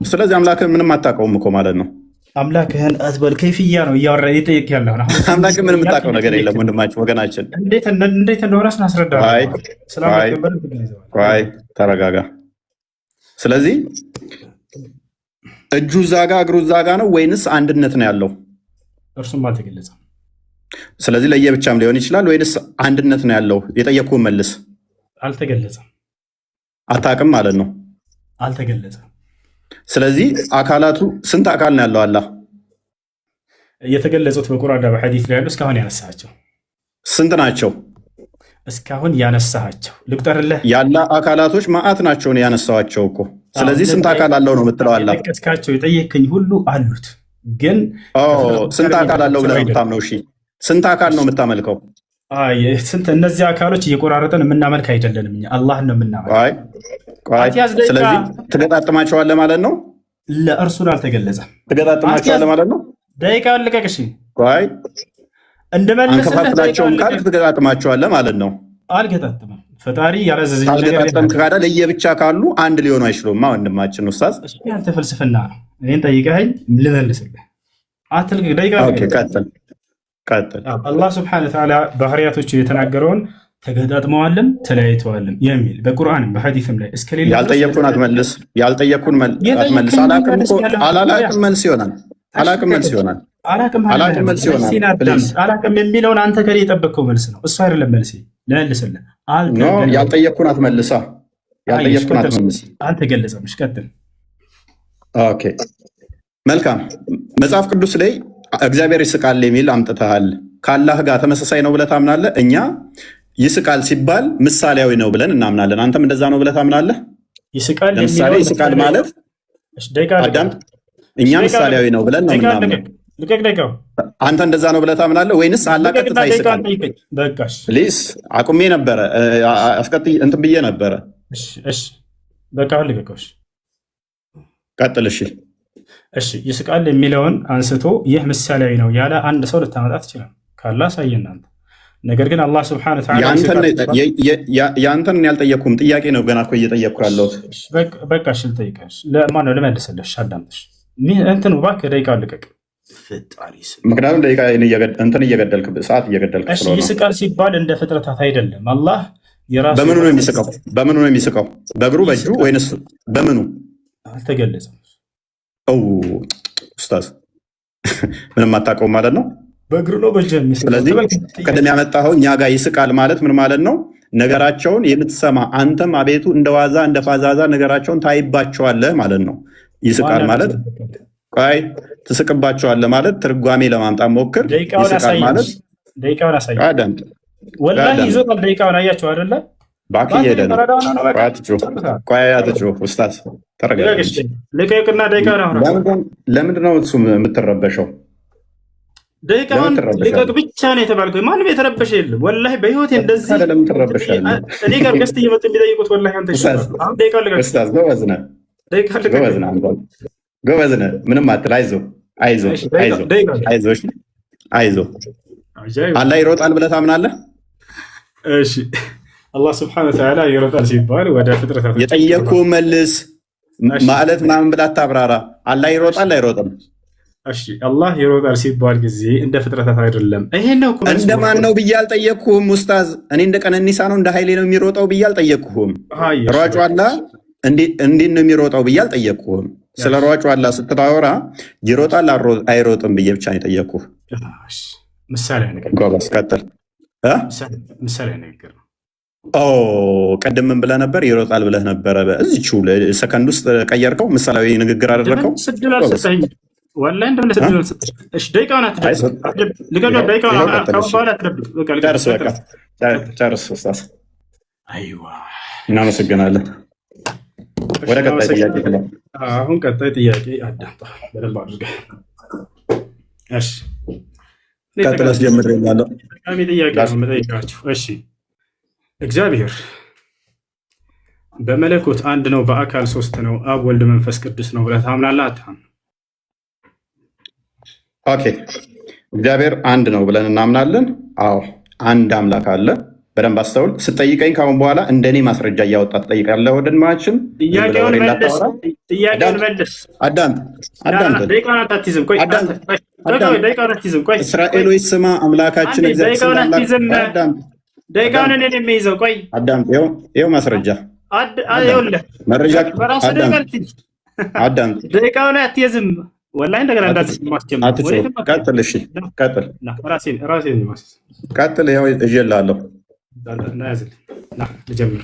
ስለዚህ አምላክህን ምንም አታውቀውም እኮ ማለት ነው። አምላክህን አትበል፣ ከይፍያ ነው እያወራ እየጠየቅ ያለሁ። አምላክህን ምንም የምታውቀው ነገር የለም ወንድማችን፣ ወገናችን። እንዴት እንደሆነ ስናስረዳ ተረጋጋ። ስለዚህ እጁ ዛጋ እግሩ ዛጋ ነው ወይንስ አንድነት ነው ያለው? እርሱም አልተገለጸም። ስለዚህ ለየብቻም ሊሆን ይችላል ወይንስ አንድነት ነው ያለው? የጠየቅኩህን መልስ። አልተገለጸም። አታውቅም ማለት ነው። አልተገለጸም። ስለዚህ አካላቱ ስንት አካል ነው ያለው? አላህ የተገለጹት በቁርአንና በሐዲስ ላይ ያሉ እስካሁን ያነሳቸው ስንት ናቸው? እስካሁን ያነሳቸው ልቁጠርልህ። ያለ አካላቶች ማአት ናቸው ያነሳዋቸው እኮ። ስለዚህ ስንት አካል አለው ነው የምትለው? አላህ የጠቀስካቸው የጠየከኝ ሁሉ አሉት። ግን ስንት አካል አለው ብለህ ነው የምታምነው? እሺ ስንት አካል ነው የምታመልከው? እነዚህ አካሎች እየቆራረጠን የምናመልክ አይደለንም። እኛ አላህን ነው የምናመልክ። ስለዚህ ትገጣጥማቸዋለህ ማለት ነው። ለእርሱን አልተገለጸም። ትገጣጥማቸዋለህ ማለት ነው። ደቂቃውን ልቀቅ። እሺ አንከፋፍላቸውም ካልክ ትገጣጥማቸዋለህ ማለት ነው። አልገጣጥምም። ፈጣሪ ያላዘዘኝ ካልገጣጠምክ ካለ ለየብቻ ካሉ አንድ ሊሆኑ አይችሉም። ወንድማችን ኡስታዝ፣ ያንተ ፍልስፍና ነው። ይህን ጠይቀኸኝ ልመልስልህ። አትልቅ። ደቂቃ ቀጥል። አላህ ስብሐነሁ ወተዓላ ባህሪያቶቹ የተናገረውን ተገጣጥመዋልም ተለያይተዋልም የሚል በቁርአንም በሐዲስም ላይ እስከሌለ ያልጠየኩን አትመልስ። ያልጠየኩን አትመልስ። አላቅም መልስ ይሆናል። አላቅም መልስ ይሆናል። አላቅም የሚለውን አንተ ከኔ የጠበቅከው መልስ ነው። እሱ አይደለም መልሴ። ልመልስልህ። ያልጠየኩን አትመልሳ። ያልጠየኩን አትመልስ። አልተገለጸም። ቀጥል። ኦኬ መልካም። መጽሐፍ ቅዱስ ላይ እግዚአብሔር ይስቃል የሚል አምጥተሃል። ከአላህ ጋር ተመሳሳይ ነው ብለህ ታምናለህ? እኛ ይስቃል ሲባል ምሳሌያዊ ነው ብለን እናምናለን። አንተም እንደዛ ነው ብለህ ታምናለህ? ይስቃል ለምሳሌ ይስቃል ማለት አዳም እኛ ምሳሌያዊ ነው ብለን ነው የምናምነው። አንተ እንደዛ ነው ብለህ ታምናለህ ወይንስ አላህ ቀጥታ ይስቃል? ፕሊስ አቁሜ ነበረ አስቀጥይ እንትን ብዬ ነበረ። እሺ በቃ ልቀቀውሽ፣ ቀጥል። እሺ ይስቃል የሚለውን አንስቶ ይህ ምሳሌያዊ ነው ያለ አንድ ሰው ልታመጣ ትችላል ካላ ሳየና አንተ። ነገር ግን አላህ ሱብሓነሁ ወተዓላ ያንተን ያልጠየቅኩም ጥያቄ ነው ገና እኮ እየጠየቅኩ ያለሁት። በቃ እሺ ልጠይቅሽ፣ ለማን ነው ልመልስልሽ? አዳምጥሽ እንትን እባክህ ደቂቃ ልቀቅ። ምክንያቱም ደቂቃ እንትን እየገደልክ ሰዓት እየገደልክ ስለሆነ። ይስቃል ሲባል እንደ ፍጥረታት አይደለም። አላህ የራሱ በምኑ ነው የሚስቀው? በምኑ ነው የሚስቀው? በእግሩ በእጁ ወይንስ በምኑ? አልተገለጸም። ኡስታዝ ምንም አታውቀውም ማለት ነው። በእግሩ ነው በእጁ የሚስቀው። ስለዚህ ቅድም ያመጣኸው እኛ ጋር ይስቃል ማለት ምን ማለት ነው? ነገራቸውን የምትሰማ አንተም አቤቱ እንደ ዋዛ እንደ ፋዛዛ ነገራቸውን ታይባቸዋለህ ማለት ነው። ይስቃል ማለት ቆይ ትስቅባቸዋለህ ማለት ትርጓሜ ለማምጣት ሞክር። ይስቃል ማለት ደቂቃውን አሳይ። አዳምጥ። ወላሂ ይዞታል። ደቂቃውን አያቸው አይደለ? ባክ እየሄደ ነው። ቆይ አትጩህ ኡስታዝ ተረጋጋ። ልቀቅና ደቂቃውን አሁን ለምንድን ነው እሱ የምትረበሸው? ደቂቃውን ልቀቅ ብቻ ነው የተባልከው። ማንም የተረበሸ የለም። ወላሂ በህይወቴ እንደዚህ ለምን ትረበሻለህ? እኔ ጋር ገስት እየመጡ የሚጠይቁት ወላሂ አንተ አሁን ደቂቃውን ልቀቅ ኡስታዝ። ጎበዝ ነህ፣ ጎበዝ ነህ። ምንም አትል። አይዞህ። አላህ ይሮጣል ብለህ ታምናለህ? እሺ አላህ ስብሐነሁ ወተዓላ ይሮጣል ሲባል ወደ ፍጥረታት የጠየቅኩህን መልስ ማለት ምናምን ብለህ አታብራራ። አላህ ይሮጣል አይሮጥም? እሺ አላህ ይሮጣል ሲባል ጊዜ እንደ ፍጥረታት አይደለም። ይሄን ነው እንደማን ነው ብዬ አልጠየቅኩህም ኡስታዝ። እኔ እንደ ቀነኒሳ ነው እንደ ኃይሌ ነው የሚሮጠው ብዬ አልጠየቅኩህም። ሯጩ አላህ እንዴት ነው የሚሮጠው ብዬ አልጠየቅኩህም። ስለ ሯጩ አላህ ስታወራ ይሮጣል አይሮጥም ብዬ ብቻ ነው የጠየቅኩህ። ምሳሌ ንግግር ነው። ቅድም ምን ብለህ ነበር? ይሮጣል ብለህ ነበረ። እዚቹ ሰከንድ ውስጥ ቀየርከው፣ ምሳሌያዊ ንግግር አደረግከው። ጨርስ ኡስታዝ። እናመሰግናለን። ወደ ቀጣይ ጥያቄ አሁን ቀጣይ ጥያቄ አዳምጣ በደንብ አድርገህ። እሺ ቀጥል። አስጀምሬያለሁ። ጥያቄ ነው የምጠይቃችሁ። እሺ እግዚአብሔር በመለኮት አንድ ነው፣ በአካል ሶስት ነው፣ አብ ወልድ መንፈስ ቅዱስ ነው ብለህ ታምናለህ አታምንም? ኦኬ እግዚአብሔር አንድ ነው ብለን እናምናለን። አዎ አንድ አምላክ አለ። በደንብ አስተውል። ስጠይቀኝ ካሁን በኋላ እንደኔ ማስረጃ እያወጣ ትጠይቃለህ። ወንድማችን ጥያቄውን መልስ። እስራኤሎች ስማ፣ አምላካችን ደቂቃውን እኔ የሚይዘው ቆይ፣ አዳምጥ። ይኸው ማስረጃ መረጃ። አዳምጥ። ደቂቃውን አትይዝም። ወላሂ እንደገና ቀጥል። እሺ ቀጥል። ቀጥል። ያው እጀላለሁ። ልጀምር